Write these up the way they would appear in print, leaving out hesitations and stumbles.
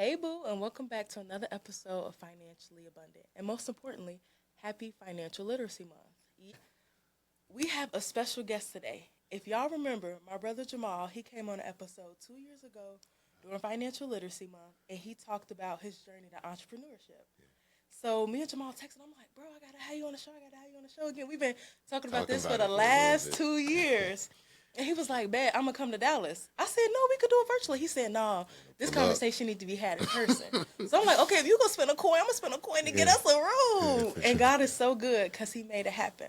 Hey, Boo, and welcome back to another episode of Financially Abundant. And most importantly, happy Financial Literacy Month. We have a special guest today. If y'all remember, my brother Jamaal, he came on an episode 2 years ago during Financial Literacy Month, and he talked about his journey to entrepreneurship. So me and Jamaal texted, I'm like, bro, I got to have you on the show. I got to have you on the show again. We've been talking about this for the last 2 years. And he was like, "Bet I'm gonna come to Dallas." I said, "No, we could do it virtually." He said, "No, this conversation need to be had in person." So I'm like, "Okay, if you gonna spend a coin, I'm gonna spend a coin to get us a room." And God is so good because He made it happen.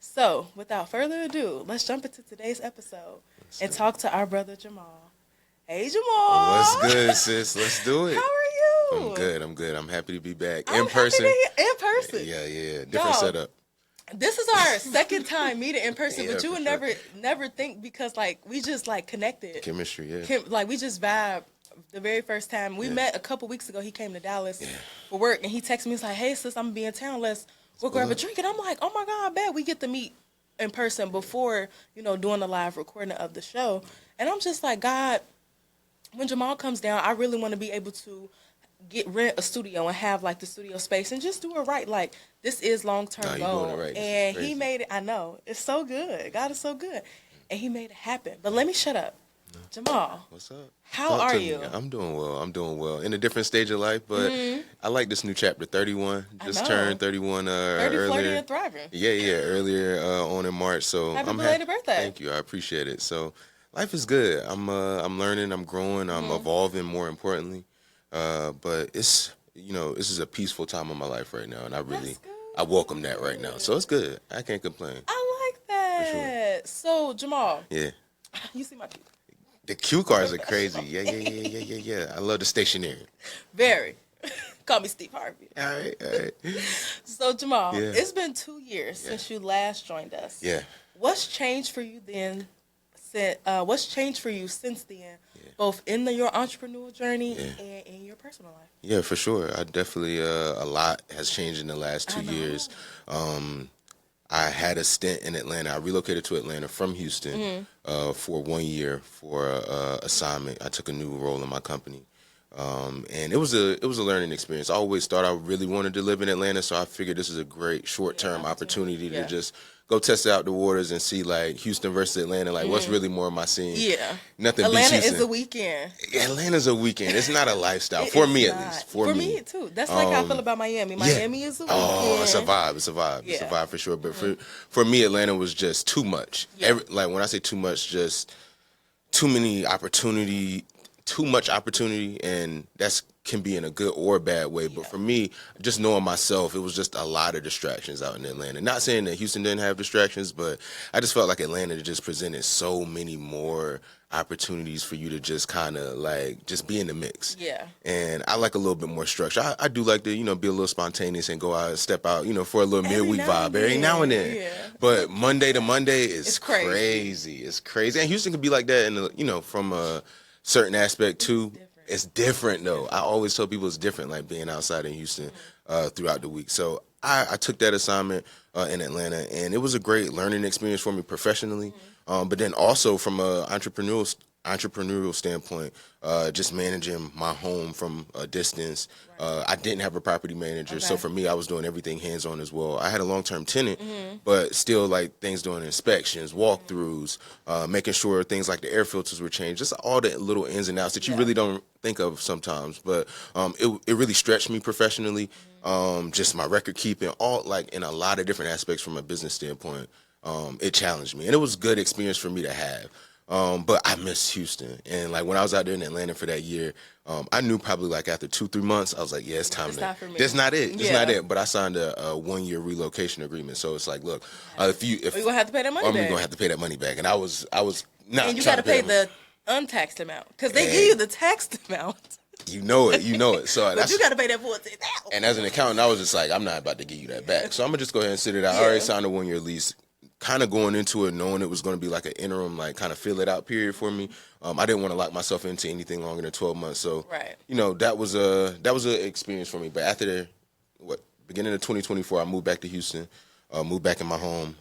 So without further ado, let's jump into today's episode and talk to our brother Jamaal. Hey, Jamaal. What's good, sis? Let's do it. How are you? I'm good. I'm happy to be back I'm in person. In person. Yeah. Different setup. This is our second time meeting in person, Yeah, but you would never think because like we just like connected. Chemistry, Like we just vibe the very first time. We met a couple weeks ago. He came to Dallas for work and he texted me. He's like, "Hey sis, I'm gonna be in town. We'll grab a drink." And I'm like, "Oh my God, I bet we get to meet in person before, doing the live recording of the show." And I'm just like, God, when Jamaal comes down, I really want to be able to rent a studio and have like the studio space and just do it right. Like this is long-term goal. Doing it right. And He made it. I know it's so good. God is so good, and He made it happen. But let me shut up. Jamaal, what's up? How are you? I'm doing well. In a different stage of life, but I like this new chapter. 31. Just turned 31 30, earlier. flirty, and thriving. Yeah. Earlier on in March. So Happy I'm belated birthday. Thank you. I appreciate it. So life is good. I'm learning. I'm growing. I'm evolving. More importantly. But it's this is a peaceful time of my life right now, and I welcome that right now. So it's good. I can't complain. I like that. Sure. So Jamaal, Yeah. you see my cue. The cue cards are crazy. Yeah. I love the stationery. Very. Call me Steve Harvey. All right. So Jamaal, Yeah. It's been 2 years since you last joined us. Yeah. What's changed for you then? What's changed for you since then, both in your entrepreneurial journey and in your personal life? Yeah, for sure. I definitely a lot has changed in the last 2 years. I had a stint in Atlanta. I relocated to Atlanta from Houston for 1 year for a assignment. I took a new role in my company. And it was a learning experience. I always thought I really wanted to live in Atlanta, so I figured this is a great short-term opportunity to just go test out the waters and see like Houston versus Atlanta, like what's really more of my scene. Yeah. Nothing Atlanta beats Houston. is a weekend. Atlanta's a weekend. It's not a lifestyle. For me, not. at least. For me, too. That's like how I feel about Miami. Miami is a weekend. Oh, it's a vibe. It's a vibe for sure. But for me, Atlanta was just too much. Yeah. Like when I say too much, just too much opportunity, and that's can be in a good or a bad way. But for me, just knowing myself, it was just a lot of distractions out in Atlanta. Not saying that Houston didn't have distractions, but I just felt like Atlanta just presented so many more opportunities for you to just kind of like just be in the mix. Yeah. And I like a little bit more structure. I do like to, be a little spontaneous and go out and step out, for a little midweek vibe every now and then. Yeah. But Monday to Monday is crazy. It's crazy. And Houston could be like that in from a certain aspect too. It's different though. I always tell people it's different, like being outside in Houston throughout the week. So I took that assignment in Atlanta, and it was a great learning experience for me professionally, but then also from a entrepreneurial standpoint, just managing my home from a distance. I didn't have a property manager, so for me, I was doing everything hands-on as well. I had a long-term tenant, but still like things doing inspections, walkthroughs, making sure things like the air filters were changed, just all the little ins and outs that you really don't think of sometimes. But it really stretched me professionally, just my record keeping, all like in a lot of different aspects from a business standpoint. It challenged me, and it was a good experience for me to have. But I miss Houston. And like when I was out there in Atlanta for that year, I knew probably like after 2-3 months, I was like, yeah, it's time to. Not for me. That's not it. That's not it. But I signed a 1-year relocation agreement. So it's like, look, if you, you're gonna have to pay that money back. I'm gonna have to pay that money back. And I was not. And you got to pay the untaxed amount because they give you the taxed amount. You know it. So but you got to pay that $14,000. And as an accountant, I was just like, I'm not about to give you that back. So I'm gonna just go ahead and sit it out. I already signed a 1-year lease. Kind of going into it knowing it was going to be like an interim, like kind of fill it out period for me. I didn't want to lock myself into anything longer than 12 months. So, that was a experience for me. But after beginning of 2024, I moved back to Houston, moved back in my home.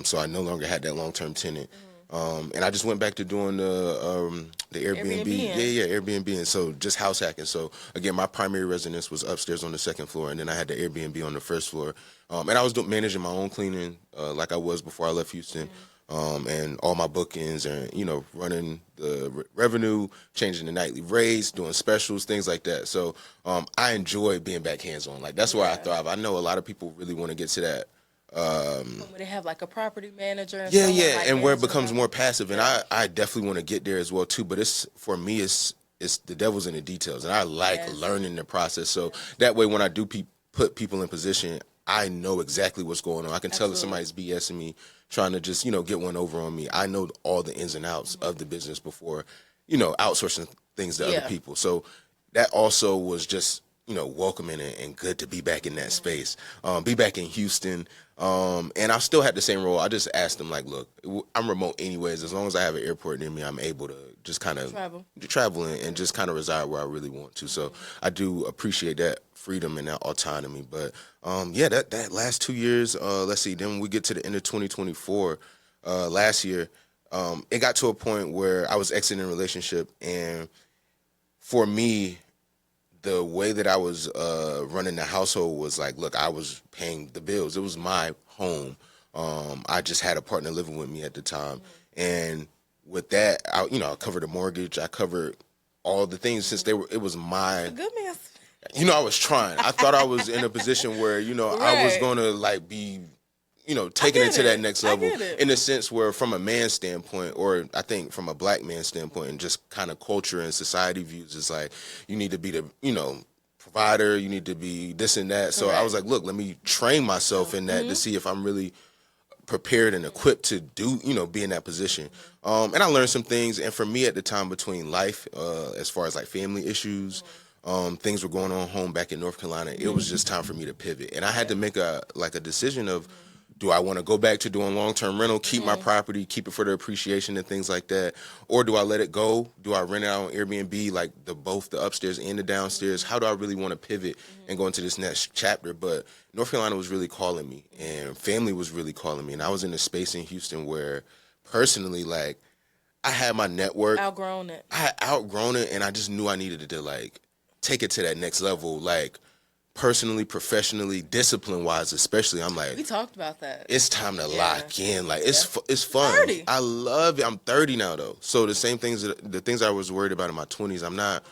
So I no longer had that long-term tenant. And I just went back to doing the Airbnb. Yeah, Airbnb. And so just house hacking. So again, my primary residence was upstairs on the second floor, and then I had the Airbnb on the first floor. And I was managing my own cleaning like I was before I left Houston. And all my bookings and, running the revenue, changing the nightly rates, doing specials, things like that. So I enjoy being back hands-on. Like, that's where I thrive. I know a lot of people really want to get to that. When they have like a property manager. And like and where it becomes more passive. And I definitely want to get there as well, too. But for me, it's the devil's in the details. And I like learning the process. So that way, when I do put people in position, I know exactly what's going on. I can tell if somebody's BSing me, trying to just, get one over on me. I know all the ins and outs of the business before, outsourcing things to other people. So that also was just, welcoming and good to be back in that space, be back in Houston. And I still had the same role. I just asked them, like, look, I'm remote anyways. As long as I have an airport near me, I'm able to just kind of travel and just kind of reside where I really want to. So I do appreciate that freedom and that autonomy. But that last 2 years, let's see, then we get to the end of 2024, last year, it got to a point where I was exiting a relationship. And for me, the way that I was running the household was like, look, I was paying the bills. It was my home. I just had a partner living with me at the time. And with that, I covered the mortgage. I covered all the things since it was my... Good man. I was trying. I thought I was in a position where, I was going to like be, taking it to that next level in a sense where from a man's standpoint, or I think from a black man's standpoint and just kind of culture and society views, it's like you need to be the, provider, you need to be this and that. So I was like, look, let me train myself in that to see if I'm really prepared and equipped to do, be in that position. And I learned some things. And for me at the time between life, as far as like family issues, things were going on home back in North Carolina. It was just time for me to pivot. And I had to make a decision of, do I want to go back to doing long-term rental, keep my property, keep it for the appreciation and things like that? Or do I let it go? Do I rent it out on Airbnb, like both the upstairs and the downstairs? How do I really want to pivot and go into this next chapter? But North Carolina was really calling me, and family was really calling me. And I was in a space in Houston where personally, like, I had my network. Outgrown it. I had outgrown it, and I just knew I needed to, like, take it to that next level, like, personally, professionally, discipline-wise, especially. I'm like, we talked about that. It's time to lock in. Like, it's fun. 30. I love it. I'm 30 now, though. So the things I was worried about in my 20s, I'm not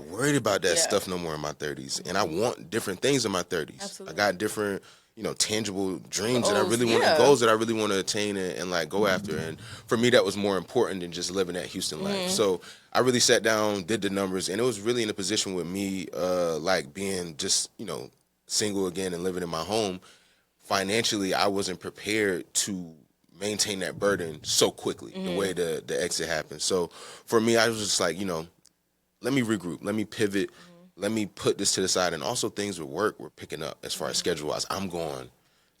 worried about that stuff no more in my 30s. And I want different things in my 30s. Absolutely. I got different, tangible dreams that I really want, goals that I really want to attain and like go after. And for me, that was more important than just living that Houston life. So I really sat down, did the numbers, and it was really in a position with me, like being just, single again and living in my home. Financially, I wasn't prepared to maintain that burden so quickly, the way the exit happened. So for me, I was just like, let me regroup, let me pivot, let me put this to the side. And also things with work were picking up as far as schedule-wise. I'm going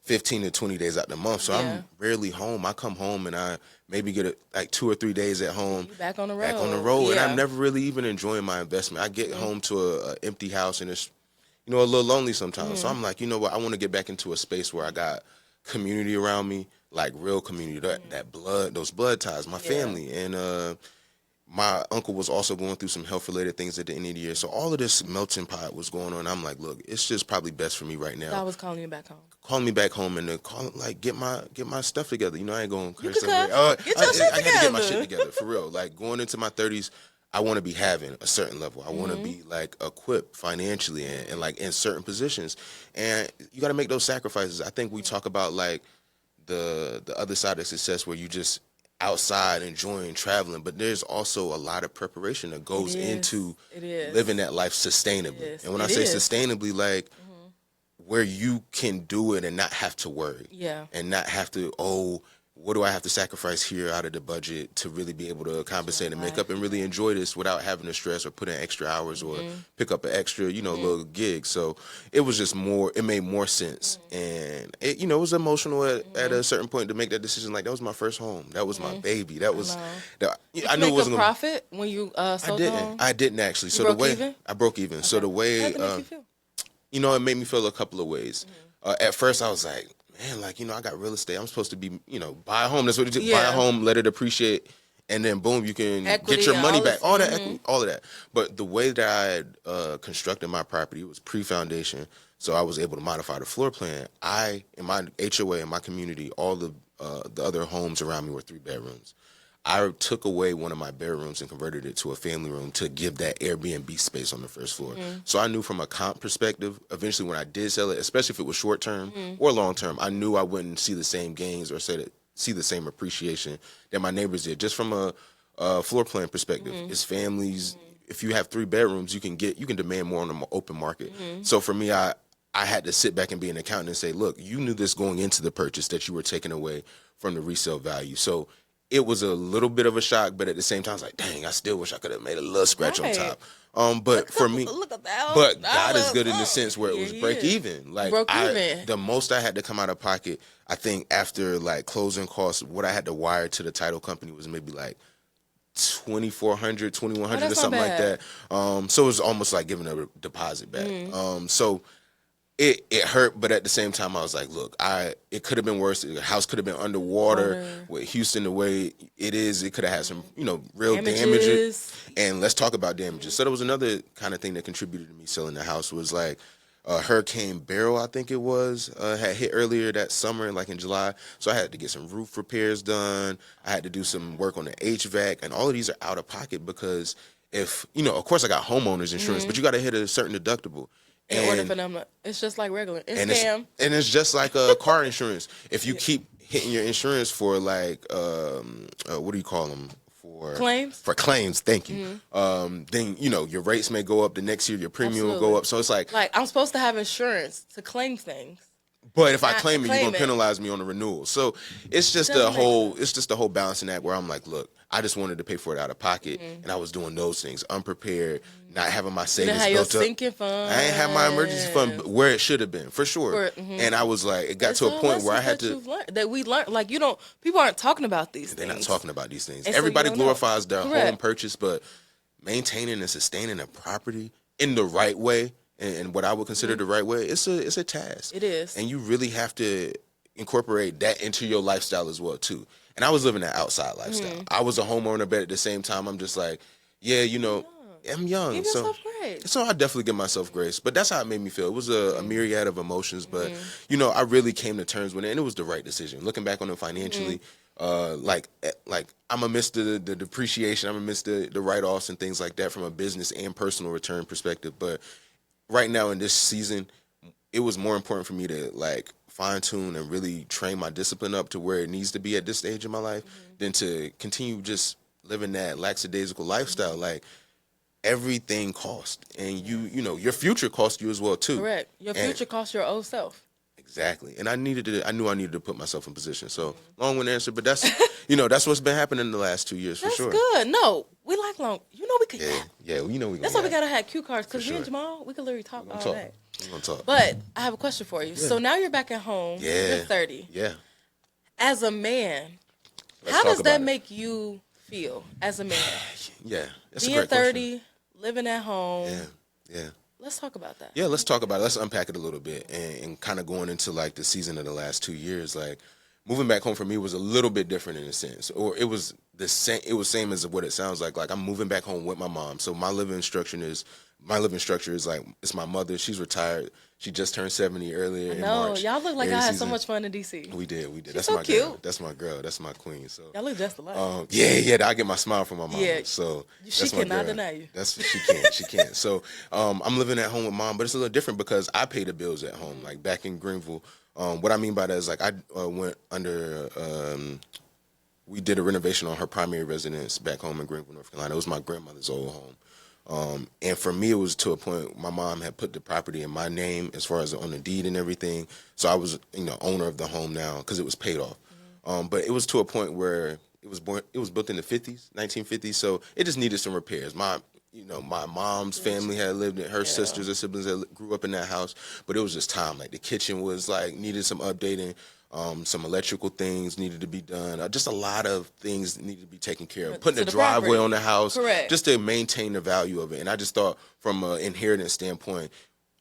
15 to 20 days out the month, so I'm rarely home. I come home and I maybe get like 2 or 3 days at home. You back on the road. And I'm never really even enjoying my investment. I get home to an empty house and it's, a little lonely sometimes. So I'm like, you know what? I want to get back into a space where I got community around me, like real community, that blood, those blood ties, my family. And my uncle was also going through some health-related things at the end of the year. So all of this melting pot was going on. I'm like, look, it's just probably best for me right now. God was calling you back home. Calling me back home and like get my stuff together. I ain't going to curse Get everybody. your shit I had to get my together. shit together, for real. Like going into my 30s, I want to be having a certain level. I want to be like equipped financially and like in certain positions. And you got to make those sacrifices. I think we talk about like the other side of success where you just outside enjoying traveling, but there's also a lot of preparation that goes into living that life sustainably. And when I say sustainably, like where you can do it and not have to worry. And not have to, what do I have to sacrifice here out of the budget to really be able to compensate and make up and really enjoy this without having to stress or put in extra hours or pick up an extra, little gig. So it was just it made more sense. And it, it was emotional at a certain point to make that decision. Like that was my first home. That was my baby. That was, I knew it wasn't a profit when you sold home? I didn't actually. So I broke even. So the way, it made me feel a couple of ways. At first I was like, man, like, I got real estate. I'm supposed to be, buy a home. That's what you do. Yeah. Buy a home, let it appreciate, and then boom, you can Equity get your and money all back. this- All that equity, all of that. But the way that I had constructed my property was pre-foundation, so I was able to modify the floor plan. In my HOA, in my community, all the other homes around me were 3 bedrooms. I took away one of my bedrooms and converted it to a family room to give that Airbnb space on the first floor. So I knew from a comp perspective, eventually when I did sell it, especially if it was short term or long term, I knew I wouldn't see the same gains or see the same appreciation that my neighbors did. Just from a floor plan perspective, it's families. If you have 3 bedrooms, you can demand more on the open market. So for me, I had to sit back and be an accountant and say, look, you knew this going into the purchase that you were taking away from the resale value. So it was a little bit of a shock, but at the same time, I was like, dang, I still wish I could have made a little scratch on top. But for me, but God is good in the sense where it was break even. Like the most I had to come out of pocket, I think after like closing costs, what I had to wire to the title company was maybe like $2,400, $2,100 or something like that. So it was almost like giving a deposit back. So it hurt, but at the same time, I was like, look, it could have been worse. The house could have been underwater. With Houston the way it is, it could have had some, real damages. And let's talk about damages. So there was another kind of thing that contributed to me selling the house was like Hurricane Beryl, I think it was, had hit earlier that summer, like in July. So I had to get some roof repairs done. I had to do some work on the HVAC, and all of these are out of pocket because if, of course I got homeowners insurance, but you got to hit a certain deductible. In order for them, it's just like regular. Scam. And it's just like a car insurance. If you keep hitting your insurance for like, what do you call them? Claims? For claims, thank you. Then, your rates may go up the next year, your premium will go up. So it's like I'm supposed to have insurance to claim things. But if I claim it, you're gonna penalize me on the renewal. So it's just a whole balancing act where I'm like, look, I just wanted to pay for it out of pocket, and I was doing those things unprepared, not having my savings built up. Your sinking fund. I ain't have my emergency fund where it should have been for sure. And I was like, it got to a point where I had to that we learned. Like people aren't talking about these things. They're not talking about these things. And everybody so glorifies their home purchase, but maintaining and sustaining a property in the right way. And what I would consider the right way, it's a task. It is. And you really have to incorporate that into your lifestyle as well, too. And I was living that outside lifestyle. I was a homeowner, but at the same time, I'm just like, I'm young. Give yourself grace. So I definitely give myself grace. But that's how it made me feel. It was a myriad of emotions. But, I really came to terms with it, and it was the right decision. Looking back on it financially, like I'm going to miss the depreciation. I'm going to miss the write-offs and things like that from a business and personal return perspective. But right now in this season, it was more important for me to like fine tune and really train my discipline up to where it needs to be at this stage of my life than to continue just living that lackadaisical lifestyle. Like everything costs, and your future costs you as well too. Correct. Your future costs your old self. Exactly. And I knew I needed to put myself in position. So long-winded answer, but that's that's what's been happening in the last 2 years for sure. That's good. No, we like long. We could. Yeah. We gonna. That's why we gotta have cue cards because me and Jamaal, we could literally talk all day. We're gonna talk. But I have a question for you. So now you're back at home. You're 30. Yeah. As a man, how does that make you feel as a man? Yeah. That's being a great 30, question. living at home. Yeah. Let's talk about that. Yeah, let's talk about it. Let's unpack it a little bit and kind of going into like the season of the last 2 years. Like moving back home for me was a little bit different in a sense, or it was the same. It was same as what it sounds like. Like I'm moving back home with my mom. So my living structure is like it's my mother. She's retired. She just turned 70 earlier in March. Y'all look like I had so much fun in DC. We did. She's That's so my cute. girl. That's my girl. That's my queen. So y'all look just alike. Yeah. I get my smile from my mom. Yeah. So she cannot deny you. She can't. So I'm living at home with mom, but it's a little different because I pay the bills at home. Like back in Greenville, what I mean by that is like I went under. We did a renovation on her primary residence back home in Greenville, North Carolina. It was my grandmother's old home. And for me, it was to a point my mom had put the property in my name as far as on the deed and everything. So I was, owner of the home now because it was paid off. But it was to a point where it was built in the 50s, 1950s. So it just needed some repairs. My mom's family had lived in, her sisters and siblings that grew up in that house. But it was just time. Like the kitchen was like needed some updating. Some electrical things needed to be done. Just a lot of things needed to be taken care of. Putting a driveway on the house, just to maintain the value of it. And I just thought, from an inheritance standpoint,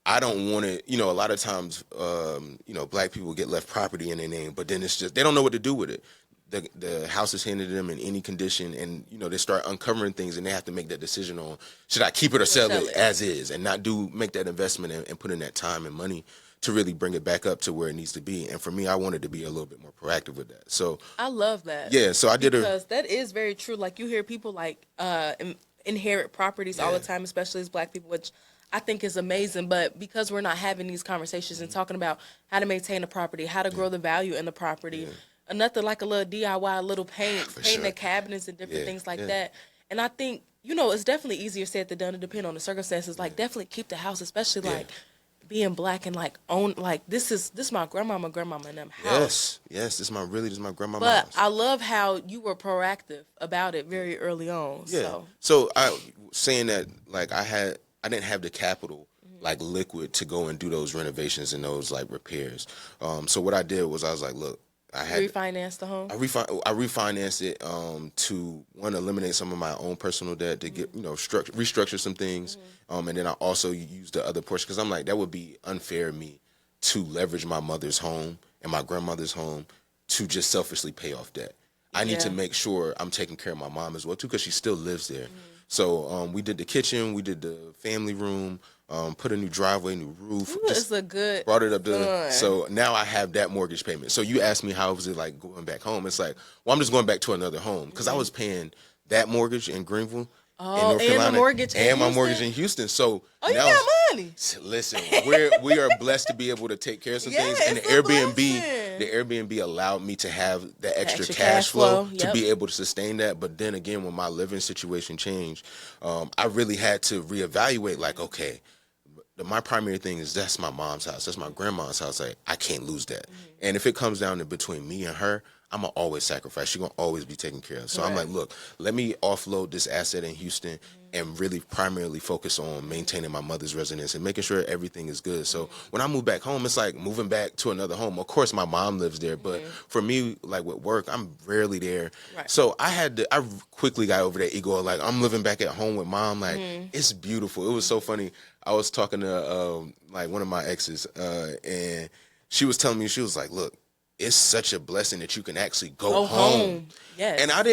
I don't want to, a lot of times, black people get left property in their name, but then it's just, they don't know what to do with it. The house is handed to them in any condition, and, they start uncovering things, and they have to make that decision on, should I keep it or sell it as is, and not make that investment and put in that time and money to really bring it back up to where it needs to be. And for me, I wanted to be a little bit more proactive with that. So I love that. Yeah, so I did because that is very true. Like, you hear people like inherit properties all the time, especially as black people, which I think is amazing. But because we're not having these conversations and talking about how to maintain the property, how to grow the value in the property, nothing like a little DIY, a little painting the cabinets and different things like that. And I think, it's definitely easier said than done. It depends on the circumstances. Like, definitely keep the house, especially like being black and like own, like this my grandmama and them house. Yes, this is my grandmama's But house. I love how you were proactive about it very early on. Yeah. So I saying that, like, I didn't have the capital like liquid to go and do those renovations and those like repairs. So what I did was I was like, look, I had refinanced the home. I refinanced it to eliminate some of my own personal debt, to get restructure some things, and then I also used the other portion because I'm like, that would be unfair of me to leverage my mother's home and my grandmother's home to just selfishly pay off debt. I need to make sure I'm taking care of my mom as well too, because she still lives there. So we did the kitchen, we did the family room, put a new driveway, new roof. It's a good brought it up to. So now I have that mortgage payment. So you asked me how was it like going back home? It's like, well, I'm just going back to another home because I was paying that mortgage in Greenville, in North Carolina, the mortgage and my mortgage in Houston. So now, you got money. Listen, we are blessed to be able to take care of some things, and the Airbnb allowed me to have that extra cash flow to be able to sustain that. But then again, when my living situation changed, I really had to reevaluate. Like, okay, my primary thing is that's my mom's house, that's my grandma's house. Like, I can't lose that. And if it comes down to between me and her, I'm gonna always sacrifice. She's gonna always be taken care of. So I'm like, look, let me offload this asset in Houston and really primarily focus on maintaining my mother's residence and making sure everything is good. So when I move back home, it's like moving back to another home. Of course, my mom lives there, but for me, like with work, I'm rarely there. So I quickly got over that ego of like, I'm living back at home with mom. Like, it's beautiful. It was so funny. I was talking to like one of my exes, and she was telling me, she was like, look, it's such a blessing that you can actually go home. Yes. And I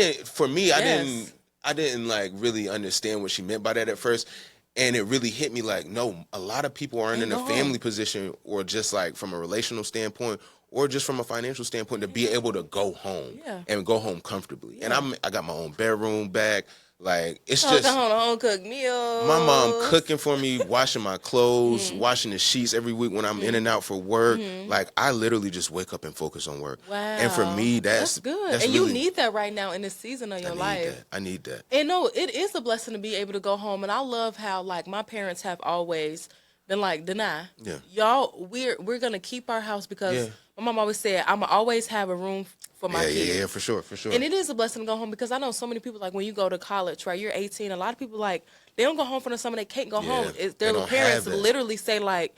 didn't like really understand what she meant by that at first. And it really hit me like, no, a lot of people aren't in a family position, or just like from a relational standpoint, or just from a financial standpoint, to be able to go home and go home comfortably. And I got my own bedroom back. Like, it's just home cooked meals. My mom cooking for me, washing my clothes, washing the sheets every week when I'm in and out for work. Like, I literally just wake up and focus on work. Wow. And for me, that's good. That's and really, you need that right now in this season of your life. I need that. And no, it is a blessing to be able to go home. And I love how, like, my parents have always been like, Dana, y'all, we're gonna keep our house because my mom always said, I'm gonna always have a room for my kids. Yeah, for sure. And it is a blessing to go home, because I know so many people, like, when you go to college, right, you're 18, a lot of people, like, they don't go home for the summer, they can't go home. Their parents literally say, like,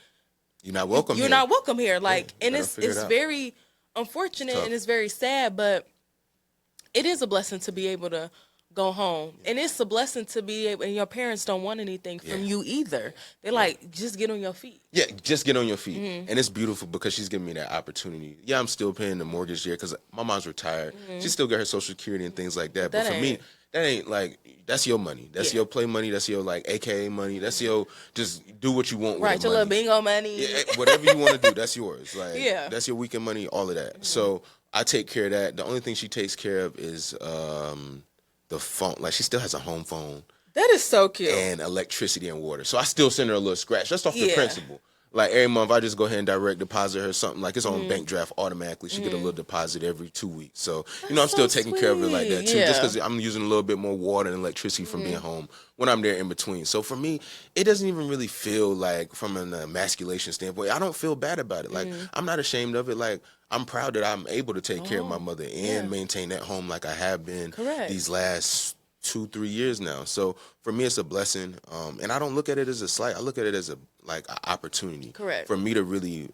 you're not welcome here. You're not welcome here. Like, and it's very unfortunate and it's very sad, but it is a blessing to be able to go home. And it's a blessing to be able, and your parents don't want anything from you either. They're like, just get on your feet. Yeah, just get on your feet. And it's beautiful because she's giving me that opportunity. Yeah, I'm still paying the mortgage there because my mom's retired. She still got her Social Security and things like that. But for me, that ain't like, that's your money. That's your play money. That's your like AKA money. That's your, just do what you want with your little bingo money. Yeah, whatever you want to do, that's yours. Like, that's your weekend money, all of that. So I take care of that. The only thing she takes care of is the phone. Like, she still has a home phone. That is so cute. And electricity and water. So I still send her a little scratch. Just off the principle. Like, every month I just go ahead and direct deposit her something. Like, it's on bank draft automatically. She get a little deposit every 2 weeks. So, I'm still taking care of it like that too. Just because I'm using a little bit more water and electricity from being home when I'm there in between. So for me, it doesn't even really feel like, from an emasculation standpoint, I don't feel bad about it. Like, I'm not ashamed of it. Like, I'm proud that I'm able to take care of my mother and maintain that home like I have been these last 2-3 years now. So for me, it's a blessing. And I don't look at it as a slight. I look at it as an opportunity for me to really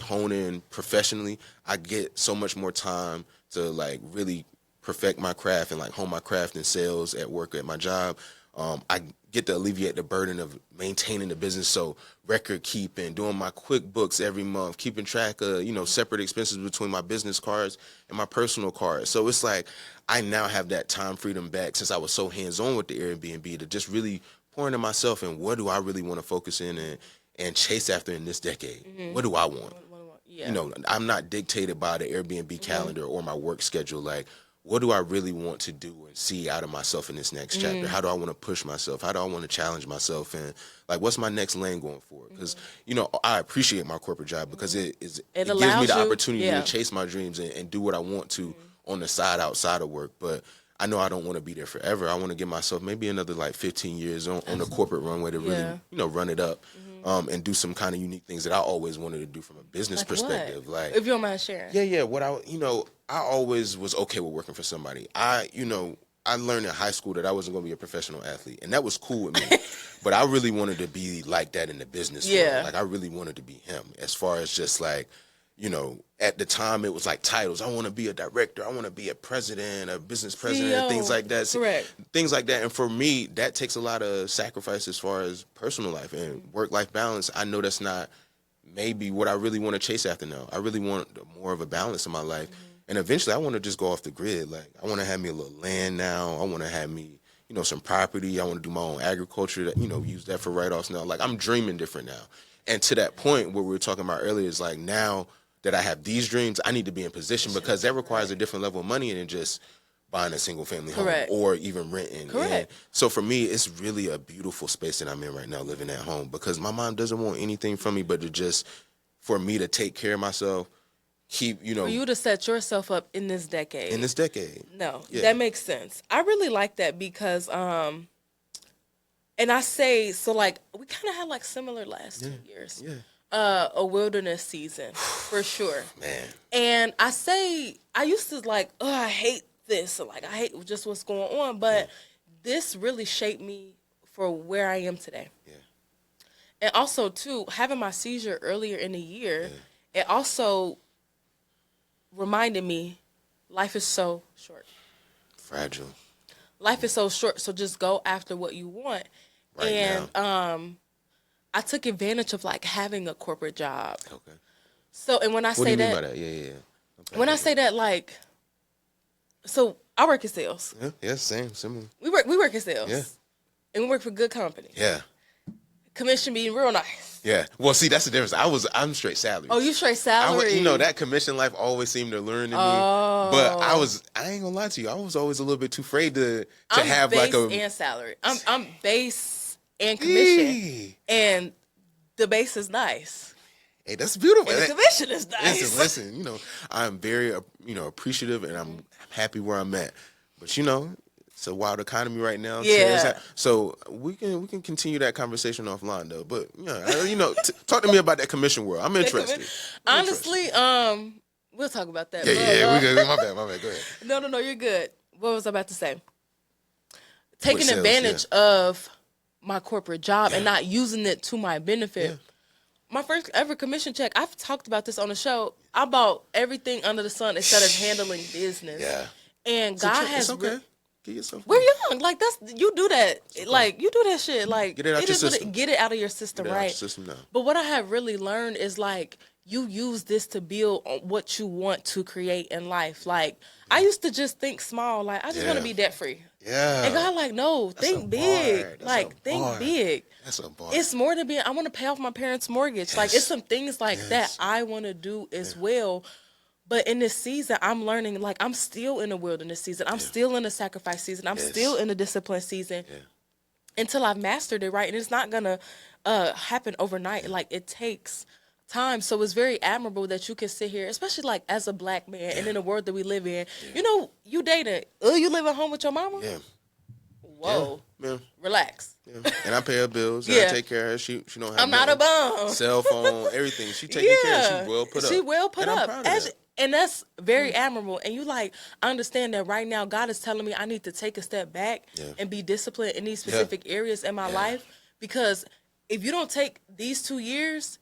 hone in professionally. I get so much more time to like really perfect my craft and like hone my craft in sales at work at my job. I get to alleviate the burden of maintaining the business. So record keeping, doing my QuickBooks every month, keeping track of, separate expenses between my business cards and my personal cards. So it's like I now have that time freedom back since I was so hands-on with the Airbnb to just really pour into myself and what do I really want to focus in and chase after in this decade? What do I want? Yeah. I'm not dictated by the Airbnb calendar or my work schedule. Like, what do I really want to do and see out of myself in this next chapter? How do I want to push myself? How do I want to challenge myself? And like, what's my next lane going forward? Because, I appreciate my corporate job because it gives me the opportunity to chase my dreams and do what I want to on the side outside of work. But I know I don't want to be there forever. I want to give myself maybe another like 15 years on the corporate runway to really, run it up. And do some kind of unique things that I always wanted to do from a business perspective. What? Like, if you don't mind sharing. Yeah. What I always was okay with working for somebody. I learned in high school that I wasn't going to be a professional athlete, and that was cool with me. But I really wanted to be like that in the business world. Like, I really wanted to be him as far as just like, at the time it was like titles. I want to be a director. I want to be a president, a business president, CEO. Things like that. Correct. Things like that. And for me, that takes a lot of sacrifice as far as personal life and work-life balance. I know that's not maybe what I really want to chase after now. I really want more of a balance in my life. And eventually I want to just go off the grid. Like, I want to have me a little land now. I want to have me, some property. I want to do my own agriculture, that, use that for write-offs now. Like, I'm dreaming different now. And to that point where we were talking about earlier, is like, now that I have these dreams, I need to be in position because that requires a different level of money than just buying a single family home or even renting. Correct. And so for me, it's really a beautiful space that I'm in right now, living at home, because my mom doesn't want anything from me but for me to take care of myself, keep, For you to set yourself up in this decade. No, that makes sense. I really like that because, and I say, so like, we kind of had like similar last 2 years. Yeah. A wilderness season, for sure. Man. And I used to like, I hate this. Or like, I hate just what's going on. But this really shaped me for where I am today. Yeah. And also, too, having my seizure earlier in the year, it also reminded me life is so short. Fragile. Life is so short, so just go after what you want. Right now. I took advantage of like having a corporate job. Okay. So, and when I What say do you that, mean by that? Yeah. Okay. When I say that, like, so I work in sales. Yeah, similar. We work in sales. Yeah. And we work for good company. Yeah. Commission being real nice. Yeah. Well, see, that's the difference. I'm straight salary. Oh, you straight salary. That commission life always seemed to lure into me. But I ain't gonna lie to you, I was always a little bit too afraid to have base like a and salary. I'm base and commission, and the base is nice. Hey, that's beautiful. And the commission is nice. Listen, I'm very, appreciative, and I'm happy where I'm at. But it's a wild economy right now. Yeah. So we can continue that conversation offline though. But talk to me about that commission world. I'm interested. Honestly, we'll talk about that. Yeah. We good. My bad. Go ahead. No, you're good. What was I about to say? Taking sales, advantage of my corporate job and not using it to my benefit. Yeah. My first ever commission check, I've talked about this on the show. I bought everything under the sun instead of handling business. Yeah. And God has... It's okay. Get yourself... We're young. Like, you do that. Like, you do that shit. Like, get it out your system. Get it out of your system, right? Out your system now. But what I have really learned is, like, you use this to build on what you want to create in life. Like, I used to just think small. Like, I just want to be debt-free. Yeah. And God, like, no, think big. Like, think big. That's a bar. It's more than being, I want to pay off my parents' mortgage. Yes. Like, it's some things like that I want to do as well. But in this season, I'm learning, like, I'm still in the wilderness season. I'm still in the sacrifice season. I'm still in the discipline season until I've mastered it, right? And it's not going to happen overnight. Like, it takes time. So it's very admirable that you can sit here, especially, like, as a black man and in the world that we live in. You dating. You live at home with your mama? Yeah. Whoa. Yeah. Relax. Yeah. And I pay her bills. And I take care of her. She don't have I'm not a bum. Cell phone, everything. She taking care of. She well put up. She well put up. I'm proud of that. And that's very admirable. And I understand that right now God is telling me I need to take a step back and be disciplined in these specific areas in my life. Because if you don't take these 2 years,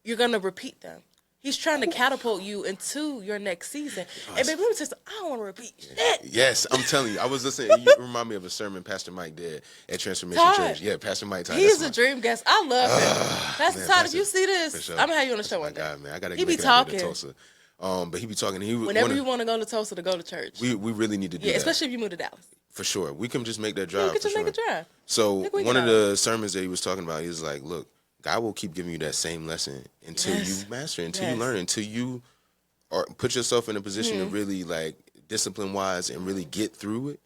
you're going to repeat them. He's trying to catapult you into your next season. And baby, let me tell you, I don't want to repeat shit. Yes, I'm telling you. I was listening. You remind me of a sermon Pastor Mike did at Transformation Church. Yeah, Pastor Mike Todd. He's a dream guest. I love him. Pastor Todd, if you see this, sure. I'm going to have you on the show one day. God, man. I got to He make be it out talking. to Tulsa. But he be talking. Whenever you want to go to Tulsa to go to church. We really need to do that. Especially if you move to Dallas. For sure. We can just make that drive. We can just make a drive. So one of the sermons that he was talking about, he was like, look, God will keep giving you that same lesson until you master it, until you learn it, until you put yourself in a position to really, like, discipline-wise and really get through it.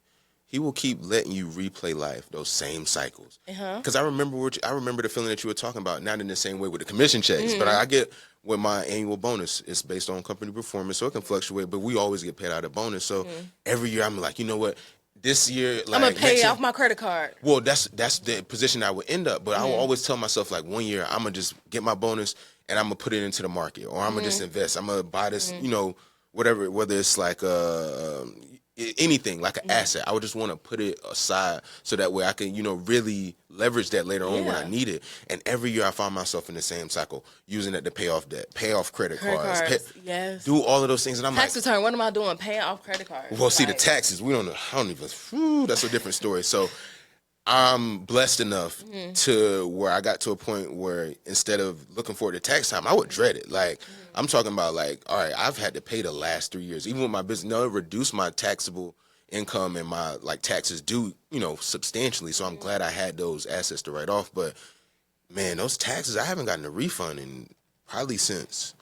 He will keep letting you replay life, those same cycles. Because I remember the feeling that you were talking about, not in the same way with the commission checks, but I get with my annual bonus. It's based on company performance, so it can fluctuate, but we always get paid out a bonus. So every year I'm like, you know what? This year, like, I'm gonna pay off my credit card. Well, that's the position I would end up. But I will always tell myself, like, one year I'm gonna just get my bonus and I'm gonna put it into the market, or I'm gonna just invest. I'm gonna buy this, you know, whatever, whether it's like anything, like an asset. I would just want to put it aside so that way I can, you know, really leverage that later on when I need it. And every year I find myself in the same cycle, using it to pay off debt, pay off credit cards, do all of those things. And I'm tax return. What am I doing? Paying off credit cards. Well, see, the taxes, we don't know. I don't even. Whew, that's a different story. So I'm blessed enough to where I got to a point where instead of looking forward to tax time, I would dread it. Like, I'm talking about, like, all right, I've had to pay the last 3 years. Even with my business, it reduced my taxable income and my, like, taxes due, you know, substantially. So I'm glad I had those assets to write off. But, man, those taxes, I haven't gotten a refund in probably since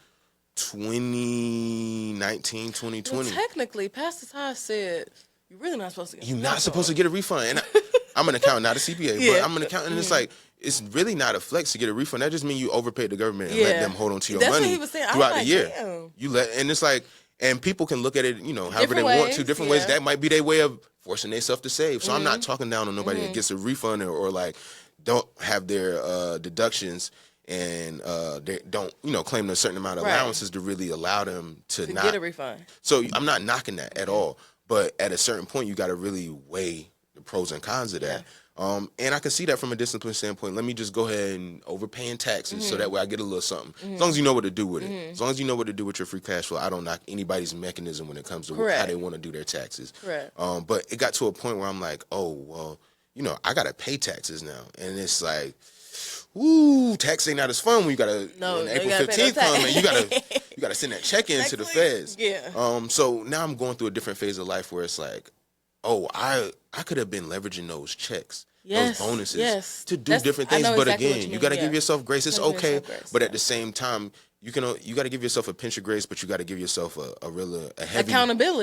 2019, 2020. Well, technically, Pastor Todd said you're really not supposed to get a refund. You're not supposed to get a refund. And I'm an accountant, not a CPA, but I'm an accountant, and it's like, it's really not a flex to get a refund. That just means you overpaid the government and let them hold on to your money throughout the year. Damn. And it's like, and people can look at it, you know, however they want to, different ways. That might be their way of forcing themselves to save. So I'm not talking down on nobody that gets a refund or like don't have their deductions and they don't, you know, claim a certain amount of allowances to really allow them to not get a refund. So I'm not knocking that at all, but at a certain point, you got to really weigh the pros and cons of that. And I can see that from a discipline standpoint. Let me just go ahead and overpay in taxes so that way I get a little something. As long as you know what to do with it. As long as you know what to do with your free cash flow, I don't knock anybody's mechanism when it comes to how they want to do their taxes. But it got to a point where I'm like, oh, well, you know, I got to pay taxes now. And it's like, ooh, tax ain't not as fun when you got to, when April 15th come and you got to send that check in to the feds. So now I'm going through a different phase of life where it's like, oh, I could have been leveraging those checks, those bonuses to do different things. But again, you got to give yourself grace. It's okay, but at the same time, you got to give yourself a pinch of grace, but you got to give yourself a heavy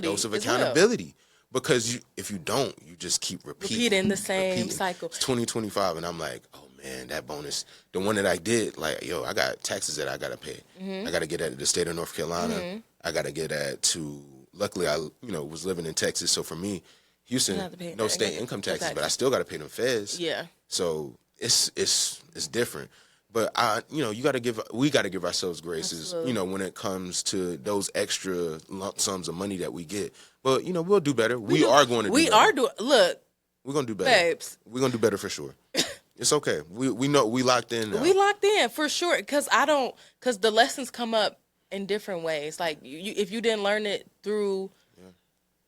dose of accountability. Because if you don't, you just keep repeating the same cycle. It's 2025, and I'm like, oh man, that bonus, the one that I did, like, yo, I got taxes that I got to pay. I got to get at the state of North Carolina. I got to get at to. Luckily, I was living in Texas, so for me, Houston, no state income taxes, but I still got to pay them feds. So it's different. But we got to give ourselves graces, when it comes to those extra lump sums of money that we get. But we'll do better. We're going to do better. Look, we're gonna do better, babes. We're gonna do better for sure. It's okay. We know we locked in now. We locked in for sure. Because the lessons come up in different ways. Like if you didn't learn it through.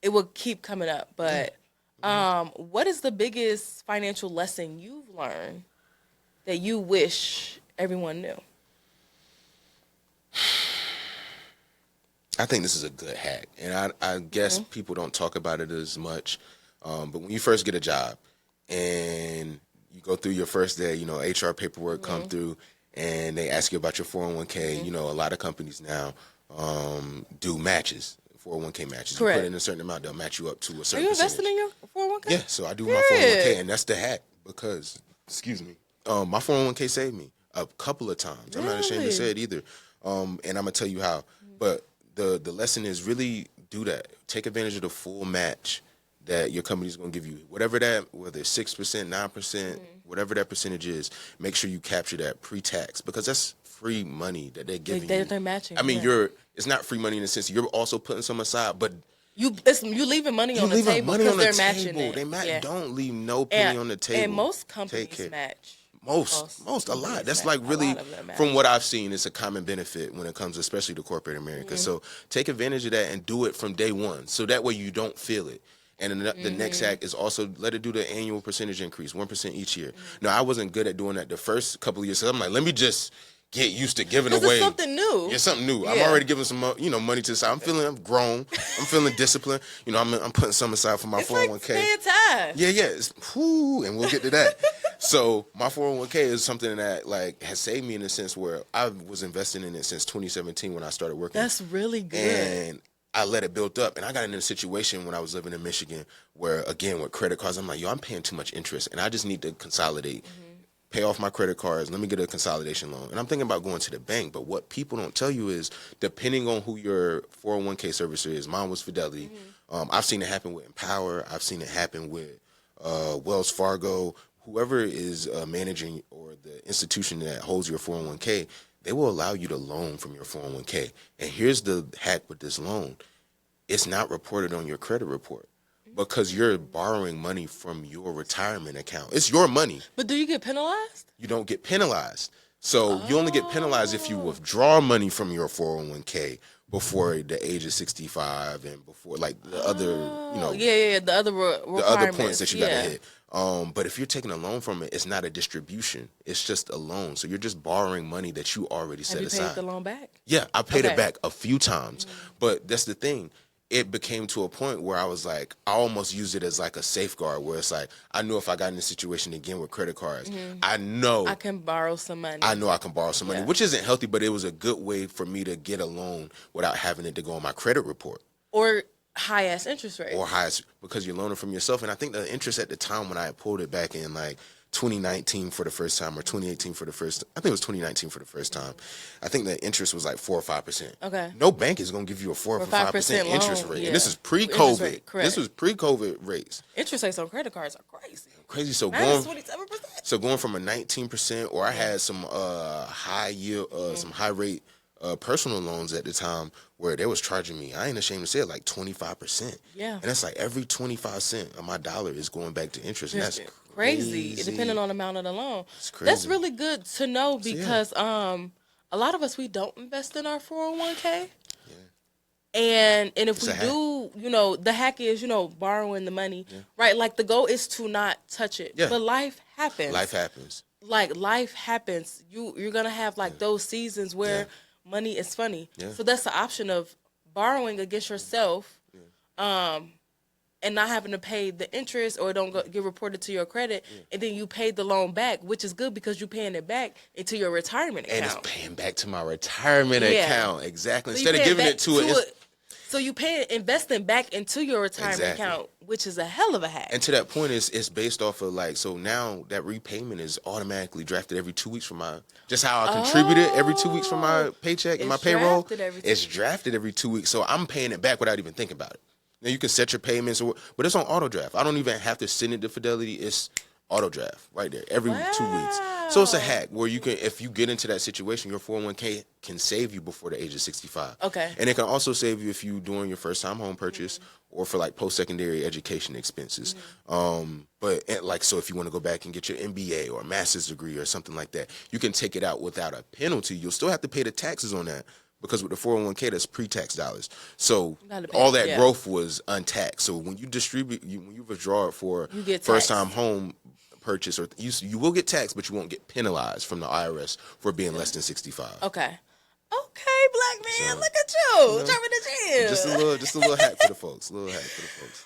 It will keep coming up, but what is the biggest financial lesson you've learned that you wish everyone knew? I think this is a good hack, and I guess people don't talk about it as much, but when you first get a job and you go through your first day, HR paperwork come through, and they ask you about your 401k. A lot of companies now do matches. 401k matches. Correct. You put in a certain amount, they'll match you up to a certain percentage. Are you investing in your 401k? Yeah, so I do my 401k, and that's the hack because, my 401k saved me a couple of times. Really? I'm not ashamed to say it either. And I'm going to tell you how. But the lesson is really do that. Take advantage of the full match that your company is going to give you. Whether it's 6%, 9%, whatever that percentage is, make sure you capture that pre-tax because that's free money that they're giving you. They're matching. I mean, it's not free money in the sense you're also putting some aside, but you leaving money on the table because they're matching it. Don't leave no penny on the table. And most companies match. Most, a lot. That's matter. like really, A lot of them matter. from what I've seen, it's a common benefit when it comes, especially to corporate America. So take advantage of that and do it from day one. So that way you don't feel it. And the next hack is also let it do the annual percentage increase, 1% each year. Now, I wasn't good at doing that the first couple of years. So I'm like, let me just get used to giving away. It's something new. Yeah, something new. I'm already giving some, money to the side. I'm grown. I'm feeling disciplined. I'm putting some aside for my 401k. Like spend time. Yeah. And we'll get to that. So my 401k is something that like has saved me in a sense where I was investing in it since 2017 when I started working. That's really good. And I let it build up. And I got in a situation when I was living in Michigan where, again, with credit cards, I'm like, I'm paying too much interest and I just need to consolidate. Pay off my credit cards. Let me get a consolidation loan. And I'm thinking about going to the bank. But what people don't tell you is, depending on who your 401k servicer is, mine was Fidelity. I've seen it happen with Empower. I've seen it happen with Wells Fargo. Whoever is managing or the institution that holds your 401k, they will allow you to loan from your 401k. And here's the hack with this loan. It's not reported on your credit report. Because you're borrowing money from your retirement account. It's your money. But do you get penalized? You don't get penalized. So you only get penalized if you withdraw money from your 401k before the age of 65 and before like the other, the other points that you got to hit. But if you're taking a loan from it, it's not a distribution. It's just a loan. So you're just borrowing money that you already set aside. Have you paid the loan back? Yeah, I paid it back a few times. But that's the thing. It became to a point where I was like, I almost used it as like a safeguard where it's like, I knew if I got in a situation again with credit cards, I know I can borrow some money. I know I can borrow some money, which isn't healthy, but it was a good way for me to get a loan without having it to go on my credit report. Or high-ass interest rate. Because you're loaning from yourself. And I think the interest at the time when I pulled it back in like 2019 for the first time or 2018 for the first time. I think it was 2019 for the first time. I think the interest was like 4 or 5%. Okay. No bank is going to give you a 4 or 5% interest rate. Yeah. And this is pre-COVID. This was pre-COVID rates. Interest rates on credit cards are crazy. Crazy. So going from a 19%, or I had some high yield, some high rate personal loans at the time where they was charging me, I ain't ashamed to say it, like 25%. Yeah. And that's like every 25 cents of my dollar is going back to interest. And that's crazy. Depending on the amount of the loan. It's crazy. That's really good to know because a lot of us, we don't invest in our 401k. Yeah. And if we do, the hack is, borrowing the money, right? Like the goal is to not touch it. Yeah. But life happens. Life happens. Like life happens. You're going to have like those seasons where money is funny. Yeah. So that's the option of borrowing against yourself. Yeah. And not having to pay the interest or don't get reported to your credit, and then you pay the loan back, which is good because you're paying it back into your retirement account. And it's paying back to my retirement account. Exactly. So instead of giving it to so you investing back into your retirement account, which is a hell of a hack. And to that point, it's based off of like, so now that repayment is automatically drafted every 2 weeks from just how I contributed every 2 weeks from my paycheck and my payroll. It's drafted every 2 weeks. So I'm paying it back without even thinking about it. Now you can set your payments, but it's on auto draft. I don't even have to send it to Fidelity. It's auto draft right there every 2 weeks. So it's a hack where you can, if you get into that situation, your 401k can save you before the age of 65. Okay. And it can also save you if you doing your first time home purchase or for like post-secondary education expenses. But like, so if you want to go back and get your MBA or a master's degree or something like that, you can take it out without a penalty. You'll still have to pay the taxes on that. Because with the 401k, that's pre-tax dollars. So all that growth was untaxed. So when you when you withdraw it for first-time home purchase, or you will get taxed, but you won't get penalized from the IRS for being less than 65. Okay, black man, look at you, dropping the gym. Just a little hack for the folks.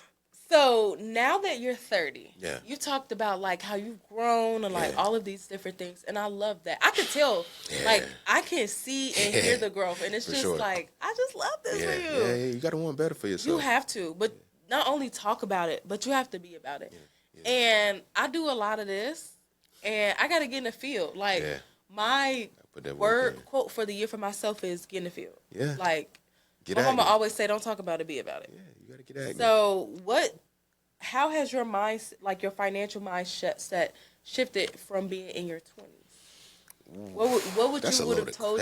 So now that you're 30, you talked about like how you've grown and like all of these different things, and I love that. I can tell, like I can see and hear the growth, and it's just like I just love this for you. Yeah, you gotta want better for yourself. You have to, but not only talk about it, but you have to be about it. And I do a lot of this, and I gotta get in the field. Like my quote for the year for myself is get in the field. Yeah, like my mama always say, don't talk about it, be about it. Yeah, you gotta get at it. So how has your your financial mindset shifted from being in your 20s? What would you have told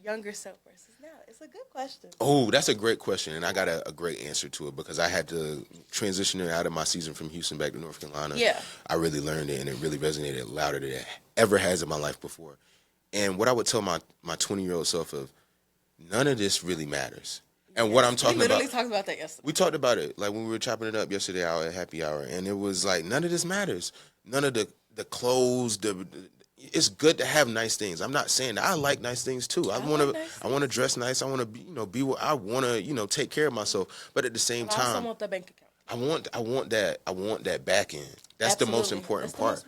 younger self versus now? It's a good question. Oh, that's a great question, and I got a great answer to it because I had to transition it out of my season from Houston back to North Carolina. Yeah. I really learned it, and it really resonated louder than it ever has in my life before. And what I would tell my 20-year-old self of, none of this really matters. And what I'm talking about, We literally talked about that yesterday. we talked about it like when we were chopping it up yesterday out at happy hour, and it was like, none of this matters. None of the clothes, it's good to have nice things. I'm not saying that. I like nice things too. I want to dress nice. I want to be what I want to, take care of myself. But at the same I also time, want the bank account. I want that back end. That's the most important part.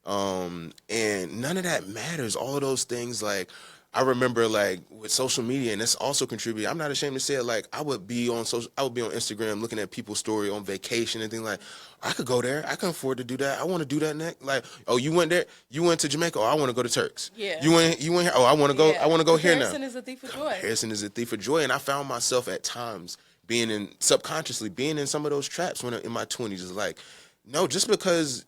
And none of that matters. All of those things, like, I remember, like, with social media, and that's also contributed. I'm not ashamed to say it. Like, I would be on Instagram looking at people's story on vacation and things like, I could go there. I can afford to do that. I want to do that next. Like, oh, you went there? You went to Jamaica? Oh, I want to go to Turks. Yeah. You went here? Oh, I want to go. Yeah. I want to go here now. Comparison is a thief of joy. Comparison is a thief of joy, and I found myself at times subconsciously being in some of those traps when in my 20s. Is like, no, just because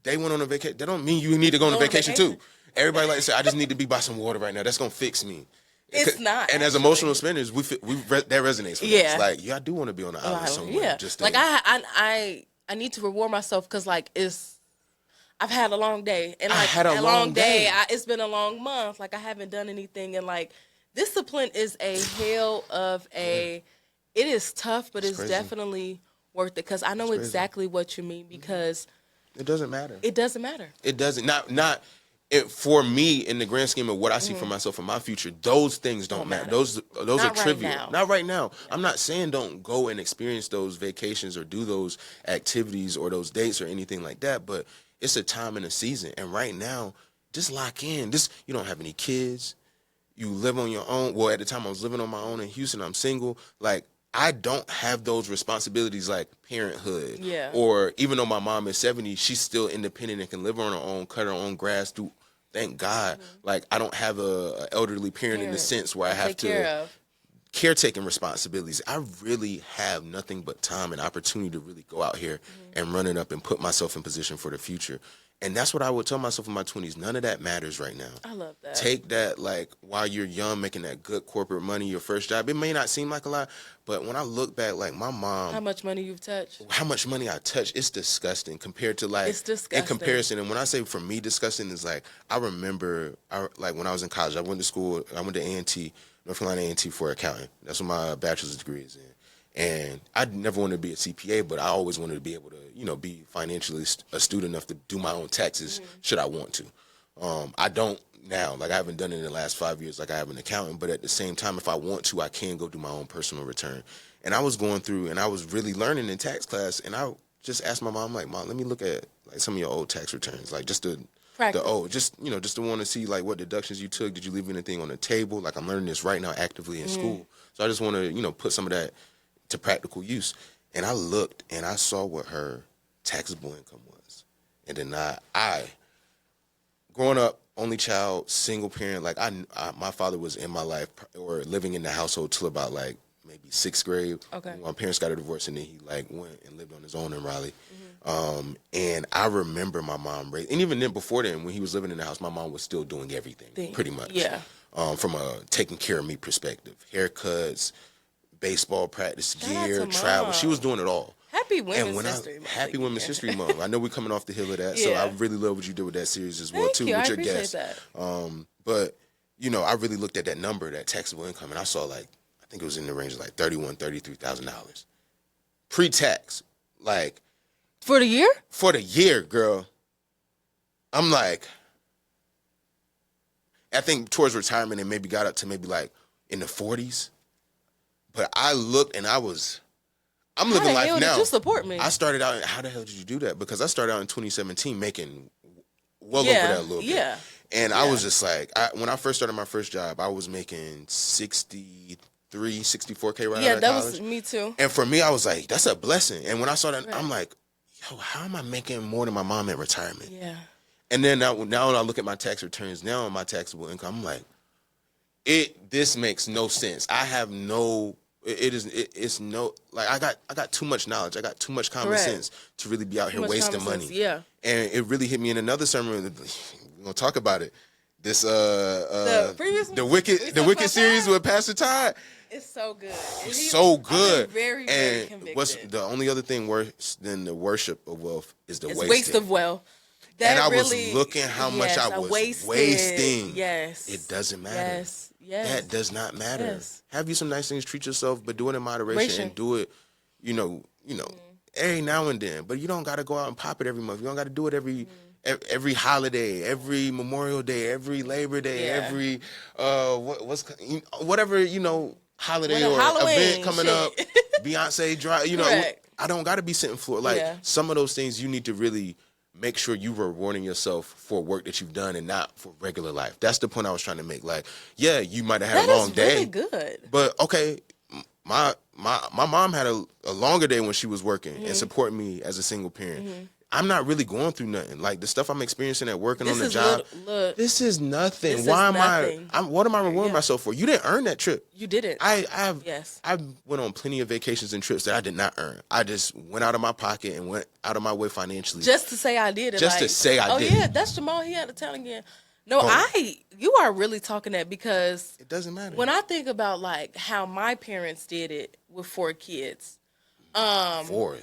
they went on a vacation, that don't mean you need to go on a vacation too. Everybody like to say, I just need to be by some water right now. That's gonna fix me. It's not. And as emotional spenders, that resonates with us. Like, I do want to be on the island somewhere. Yeah. Just like I need to reward myself because like I've had a long day, and like I had a long day. It's been a long month. Like, I haven't done anything, and like, discipline is a hell of a. It is tough, but it's definitely worth it because I know exactly what you mean. Because it doesn't matter. It doesn't matter. It doesn't. Not. For me, in the grand scheme of what I see for myself and my future, those things don't matter. Those are trivial. Right, not right now. Yeah. I'm not saying don't go and experience those vacations or do those activities or those dates or anything like that, but it's a time and a season. And right now, just lock in. You don't have any kids. You live on your own. Well, at the time I was living on my own in Houston. I'm single. Like, I don't have those responsibilities like parenthood. Yeah. Or even though my mom is 70, she's still independent and can live on her own, cut her own grass, thank God. Like, I don't have a elderly parent in the sense where I have to caretaking responsibilities. I really have nothing but time and opportunity to really go out here and run it up and put myself in position for the future. And that's what I would tell myself in my 20s. None of that matters right now. I love that. Take that, like, while you're young, making that good corporate money, your first job. It may not seem like a lot, but when I look back, like, my mom. How much money you've touched? How much money I touched. It's disgusting compared to, like. It's disgusting. In comparison. And when I say for me disgusting, is like, I remember, like, when I was in college, I went to school, I went to A&T, North Carolina A&T for accounting. That's what my bachelor's degree is in. And I never wanted to be a CPA, but I always wanted to be able to, be financially astute enough to do my own taxes should I want to. I don't now. Like, I haven't done it in the last 5 years like I have an accountant, but at the same time, if I want to, I can go do my own personal return. And I was going through, and I was really learning in tax class, and I just asked my mom, like, Mom, let me look at, like, some of your old tax returns, like, just to want to see, like, what deductions you took. Did you leave anything on the table? Like, I'm learning this right now actively in school. So I just want to, put some of that to practical use. And I looked and I saw what her taxable income was. And then I growing up, only child, single parent, like my father was in my life or living in the household till about like maybe 6th grade. Okay. My parents got a divorce and then he like went and lived on his own in Raleigh. And I remember my mom and even then before then when he was living in the house, my mom was still doing everything pretty much. Yeah. From a taking care of me perspective, haircuts, baseball practice, gear, travel. She was doing it all. Happy Women's History Month. Happy Women's History Month. I know we're coming off the hill of that, so I really love what you did with that series as well, Thank too, you. with I your appreciate guests. That. But, I really looked at that number, that taxable income, and I saw, like, I think it was in the range of, like, $31,000, $33,000. Pre-tax. Like. For the year? For the year, girl. I'm like, I think towards retirement it maybe got up to maybe, like, in the 40s. But I looked and I'm living life now. How the hell did you support me? I started out, how the hell did you do that? Because I started out in 2017 making well over that a little bit. Yeah. And I was just like, when I first started my first job, I was making 63, 64K right out of college. Yeah, that was me too. And for me, I was like, that's a blessing. And when I saw that, I'm like, yo, how am I making more than my mom at retirement? Yeah. And then now when I look at my tax returns now on my taxable income, I'm like, this makes no sense. I have it's no, like, I got too much knowledge. I got too much common sense to really be out here wasting money. Yeah. And it really hit me in another sermon. We're going to talk about it. this The previous the one? Wicked We the talked Wicked about series Todd? with Pastor Todd. It's so good. And It's he's- so I've been good. very, very And convicted. what's the only other thing worse than the worship of wealth is the It's wasting. waste of wealth. And I really, was looking how much I was wasting. Yes. It doesn't matter. Yes. Yes. That does not matter. Yes. Have you some nice things, treat yourself, but do it in moderation and do it, every now and then. But you don't got to go out and pop it every month. You don't got to do it every holiday, every Memorial Day, every Labor Day, every whatever holiday or Halloween, event coming shit. up. Beyonce drive. Correct. I don't got to be sitting for some of those things. You need to really make sure you rewarding yourself for work that you've done and not for regular life. That's the point I was trying to make. Like, yeah, you might have had a long day. That is really good. But okay, my mom had a longer day when she was working and supported me as a single parent. I'm not really going through nothing. Like the stuff I'm experiencing at work and on the job, this is nothing. Why am I? What am I rewarding myself for? You didn't earn that trip. You didn't. I went on plenty of vacations and trips that I did not earn. I just went out of my pocket and went out of my way financially. Just to say I did it. Just to say I did. Oh yeah, that's Jamaal. He out of town again. No, you are really talking that because it doesn't matter. When I think about like how my parents did it with 4 kids, 4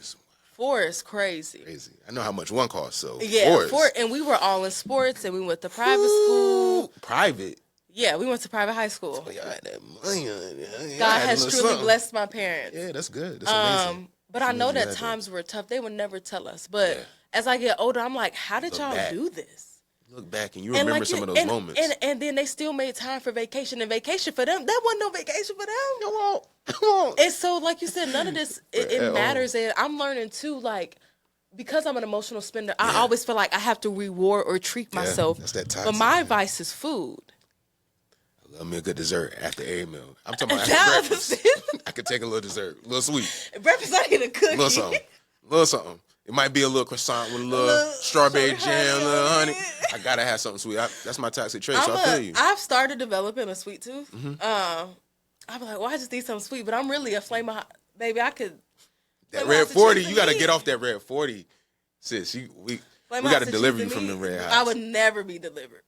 is crazy. I know how much one costs, so yeah, 4, and we were all in sports, and we went to private school. Private. Yeah, we went to private high school. Oh, y'all had that money. God has truly blessed my parents. Yeah, that's good. That's amazing. But I know that times were tough. They would never tell us. But as I get older, I'm like, how did y'all do this? Look back and you remember some of those moments. And then they still made time for vacation. And vacation for them, that wasn't no vacation for them. Come on. And so, like you said, none of this, it matters. And I'm learning too, like, because I'm an emotional spender, I always feel like I have to reward or treat myself. That's that toxic, but my vice is food. I love me a good dessert after every meal. I'm talking about after breakfast. I could take a little dessert, a little sweet. Breakfast, I need a cookie. Little something. It might be a little croissant with a little strawberry jam, a little honey. I gotta have something sweet. That's my toxic trait, so I feel you. I've started developing a sweet tooth. I'm like, well, I just need something sweet, but I'm really a flame of hot. Baby, I could. That red 40, you gotta get off that red 40. Sis, we gotta deliver you from the red hots. I would never be delivered.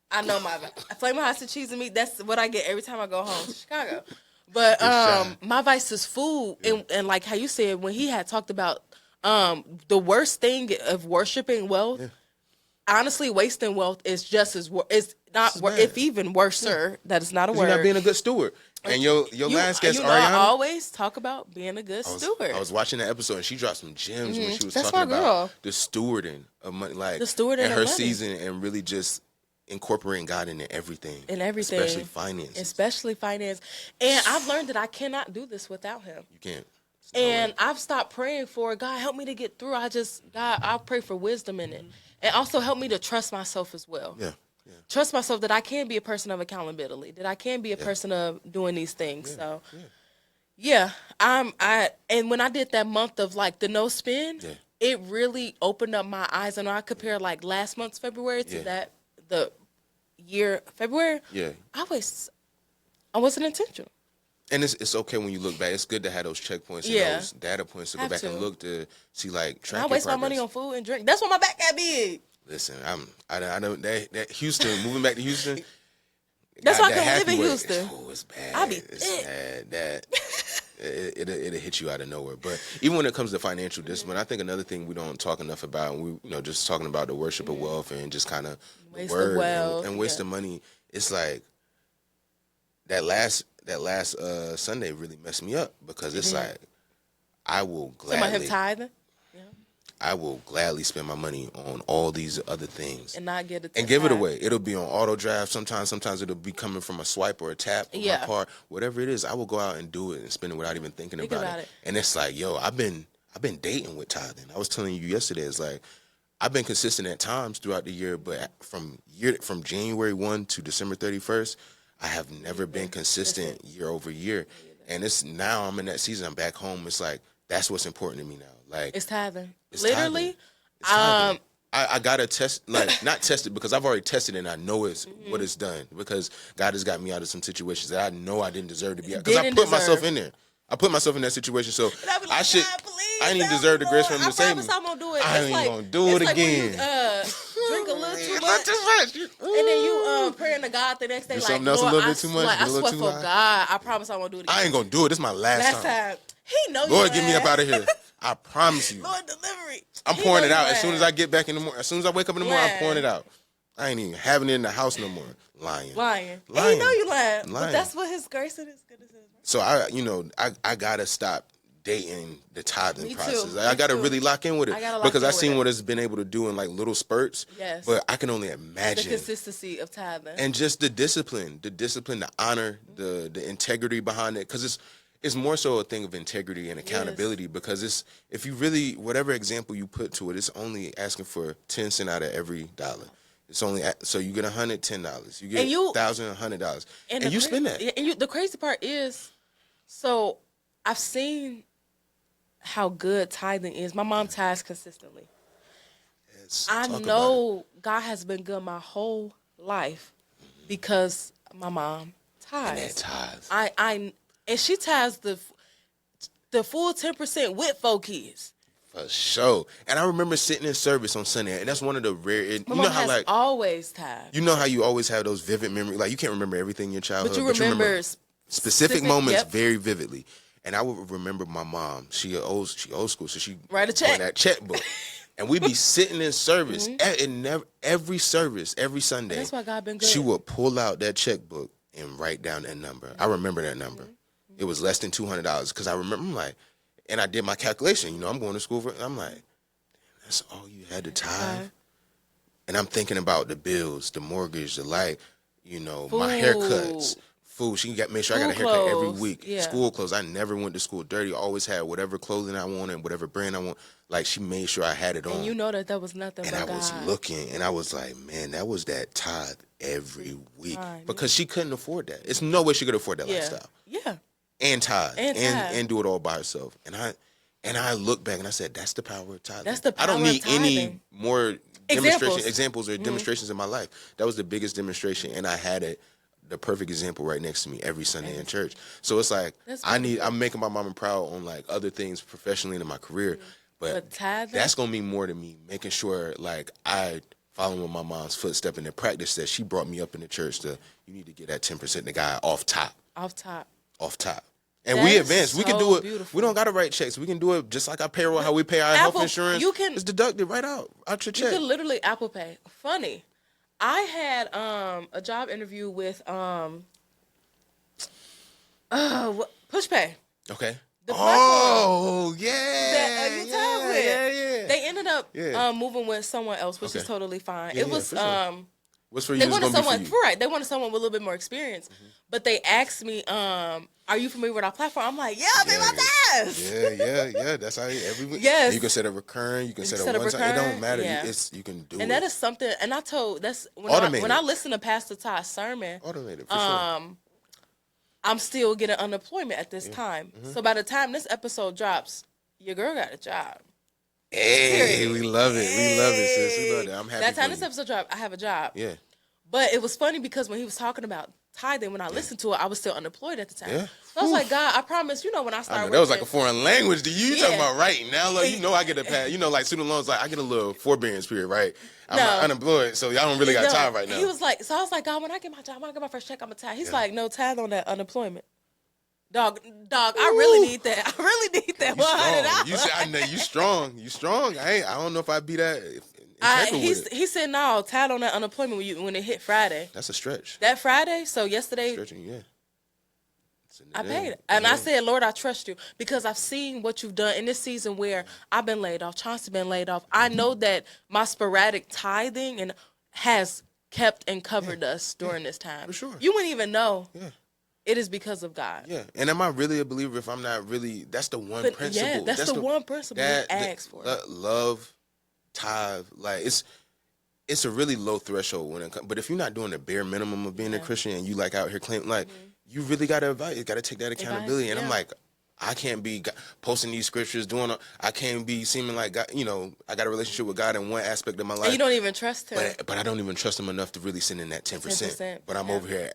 I know my flame of hot and cheese and meat. That's what I get every time I go home to Chicago. But my vice is food, and like how you said when he had talked about the worst thing of worshiping wealth. Yeah. Honestly, wasting wealth is just as it's not if even worse, sir. That is not a word. You're not being a good steward. And your last guest, Ariana, I always talk about being a good steward. I was watching that episode and she dropped some gems when she was talking about the stewarding of money, like the stewarding in her season, and really just incorporating God into everything. Especially finance. And I've learned that I cannot do this without him. You can't. And I've stopped praying for God, help me to get through. I pray for wisdom in it. And also help me to trust myself as well. Yeah. Trust myself that I can be a person of accountability, that I can be a person of doing these things. And when I did that month of like the no spend, it really opened up my eyes. And I compare like last month's February to the year February. Yeah. I wasn't intentional. And it's okay when you look back. It's good to have those checkpoints and those data points to go back and look to see like tracking. I waste my money on food and drink. That's why my back got big. Listen, I don't that Houston, moving back to Houston. That's why I couldn't live in Houston. Oh, it's bad. It's bad. It'll hit you out of nowhere. But even when it comes to financial discipline, I think another thing we don't talk enough about, and we just talking about the worship of wealth and just kind of the word and waste of money. It's like that last Sunday really messed me up because it's like I will gladly tithing. I will gladly spend my money on all these other things and not get it and give it away. It'll be on auto draft. Sometimes it'll be coming from a swipe or a tap on my card. Whatever it is, I will go out and do it and spend it without even thinking about it. And it's like, yo, I've been dating with tithing. I was telling you yesterday. It's like I've been consistent at times throughout the year, but from January 1 to December 31st, I have never been consistent year over year. And it's now I'm in that season. I'm back home. It's like that's what's important to me now. Like it's tithing. Literally, tithing. I gotta test, like not test it because I've already tested it and I know it's what it's done because God has got me out of some situations that I know I didn't deserve to be out because I put myself in there. I put myself in that situation, so like, I didn't deserve the grace from him to save me. I ain't gonna do it. I ain't gonna do it again. drink a little too A much. too much. And then you praying to God the next day, Do like, something else a Lord, little bit too much, like, I get a little swear too for high. God, I promise I won't do it again. I ain't gonna do it. This is my last time. He know you. Lord, get me up out of here. I promise you. Lord, delivery. I'm pouring it out as soon as I get back in the morning. As soon as I wake up in the morning, I'm pouring it out. I ain't even having it in the house no more. Lying. And he know you lying. But that's what his grace and his goodness is. So I gotta stop dating the tithing process. I gotta really lock in with it because I seen what it's been able to do in like little spurts. Yes. But I can only imagine the consistency of tithing and just the discipline, the honor, the integrity behind it. Because it's more so a thing of integrity and accountability. Because it's if you really whatever example you put to it, it's only asking for 10 cents out of every dollar. It's only so you get $110, you get $1,000, $100, and you spend that. And the crazy part is, so I've seen how good tithing is. My mom tithes consistently. Yes, I know God has been good my whole life because my mom tithes. And that tithes. And she tithes the full 10% with 4 kids. For sure. And I remember sitting in service on Sunday, and that's one of the rare. My mom has always tithed. You know how you always have those vivid memories, like you can't remember everything in your childhood, but you remember specific moments very vividly. And I would remember my mom. She old school, so she write a check on that checkbook, and we'd be sitting in service, every service, every Sunday. That's why God been good. She would pull out that checkbook and write down that number. I remember that number. It was less than $200 because I remember. I'm like. And I did my calculation. I'm going to school for. I'm like, that's all you had to tithe. And I'm thinking about the bills, the mortgage, the light, my haircuts, food. She make sure I got a haircut every week. Yeah. School clothes. I never went to school dirty. Always had whatever clothing I wanted, whatever brand I want. Like she made sure I had it on. And you know that was nothing. And but I was looking, and I was like, man, that was that tithe every week because she couldn't afford that. It's no way she could afford that lifestyle. Yeah. And tithe and do it all by herself. And I look back and I said, that's the power of tithing. That's the power I don't need of tithing. any more examples or demonstrations in my life. That was the biggest demonstration, and I had the perfect example right next to me every Sunday in church. So it's like I'm making my mama proud on like other things professionally and in my career, but that's gonna mean more to me, making sure like I follow in my mom's footstep in the practice that she brought me up in the church. You need to get that 10% the guy off top. And we advance. We can do it. Beautiful. We don't got to write checks. We can do it just like our payroll, how we pay our health insurance. It's deducted right out your check. You can literally Apple Pay. Funny. I had a job interview with PushPay. Okay. The yeah. They ended up moving with someone else, which is totally fine. It was what's for you? They wanted someone right. They wanted someone with a little bit more experience. But they asked me, are you familiar with our platform? I'm like, yeah, be my best. Yeah. That's how every week. Yes. You can set a recurring. You can set a one time. It don't matter. Yeah. You can do and it. that is something. And I told when I listen to Pastor Todd's sermon. Automated for sure. I'm still getting unemployment at this time. So by the time this episode drops, your girl got a job. Hey, we love it. We love it, sis. We love it. I'm happy. That time this episode dropped, I have a job. Yeah. But it was funny because when he was talking about tithing, when I listened to it, I was still unemployed at the time. Yeah. So I was like, God, I promise, when I started working. That was like a foreign language to you. You talking about right now, like, I get a pass. Like student loans, like I get a little forbearance period, right? I'm unemployed, so y'all don't really got time right now. He was like, so I was like, God, when I get my job, when I get my first check, I'm gonna tithe. He's like, no, tithe on that unemployment. Dog, I really need that. I really need that $100. You said, I know you strong. You strong. I don't know if I'd be that. He said no, tied on that unemployment when it hit Friday. That's a stretch. That Friday, so yesterday, I paid it. And I said, Lord, I trust you because I've seen what you've done in this season where I've been laid off, Chauncey been laid off. I know that my sporadic tithing has kept and covered us during this time. For sure. You wouldn't even know. Yeah. It is because of God. Yeah. And am I really a believer if I'm not really? That's the one principle. Yeah, that's the one principle he asks for. Love. Tithe, like it's a really low threshold when it comes. But if you're not doing the bare minimum of being a Christian and you like out here claiming, like you really gotta take that accountability. And I'm like, I can't be posting these scriptures, I can't be seeming like God, I got a relationship with God in one aspect of my life. And you don't even trust him. But I don't even trust him enough to really send in that 10%. But I'm over here.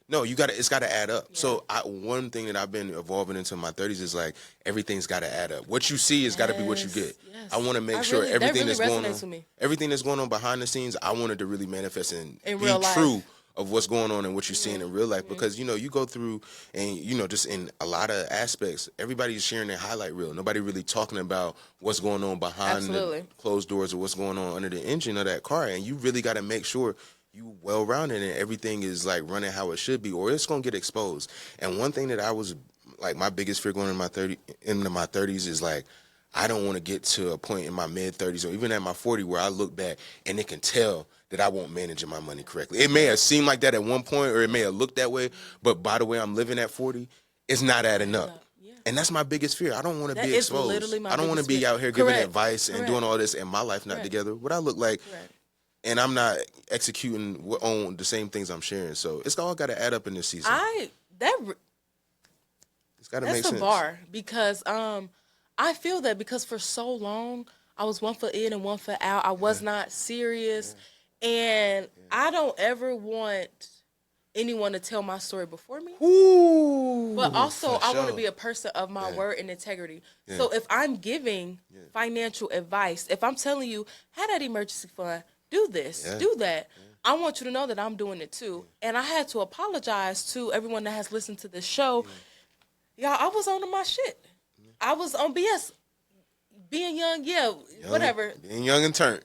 No, it's got to add up. Yeah. So one thing that I've been evolving into my 30s is like everything's got to add up. What you see has got to be what you get. Yes. I want to make sure everything that's going on behind the scenes, I wanted to really manifest and be true of what's going on and what you're seeing in real life. Because, you go through and, just in a lot of aspects, everybody's sharing their highlight reel. Nobody really talking about what's going on behind the closed doors or what's going on under the engine of that car. And you really got to make sure you well-rounded and everything is like running how it should be, or it's going to get exposed. And one thing that I was like, my biggest fear going into my 30s is like, I don't want to get to a point in my mid-30s or even at my 40 where I look back and it can tell that I won't manage my money correctly. It may have seemed like that at one point, or it may have looked that way, but by the way I'm living at 40, it's not adding up. Yeah. And that's my biggest fear. I don't want to be exposed. I don't want to be out here giving advice and doing all this and my life not together. What I look like, and I'm not executing on the same things I'm sharing. So it's all got to add up in this season. It's got to make sense. That's a bar, because I feel that because for so long I was one foot in and one foot out. I was not serious. And I don't ever want anyone to tell my story before me. Ooh, but also, I want to be a person of my word and integrity. Yeah. So if I'm giving financial advice, if I'm telling you, have that emergency fund, do this, do that, I want you to know that I'm doing it too. And I had to apologize to everyone that has listened to this show. Y'all, I was on my shit. I was on BS. Being young, whatever. Being young and turned.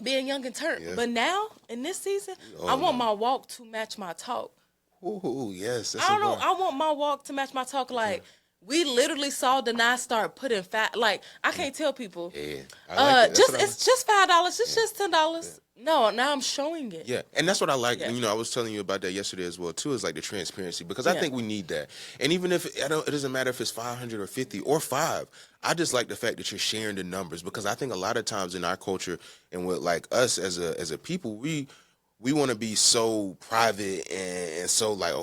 Yeah. But now, in this season, I want my walk to match my talk. Ooh, yes. I want my walk to match my talk. Like, we literally saw Denai start putting fat. Like, I can't tell people. Yeah. It's just $5. It's just $10. Yeah. No, now I'm showing it. Yeah, and that's what I like. Yeah. And, I was telling you about that yesterday as well, too, is like the transparency. Because I think we need that. And even if, it doesn't matter if it's 500 or 50 or 5. I just like the fact that you're sharing the numbers, because I think a lot of times in our culture and with like us as a people, we want to be so private and so like,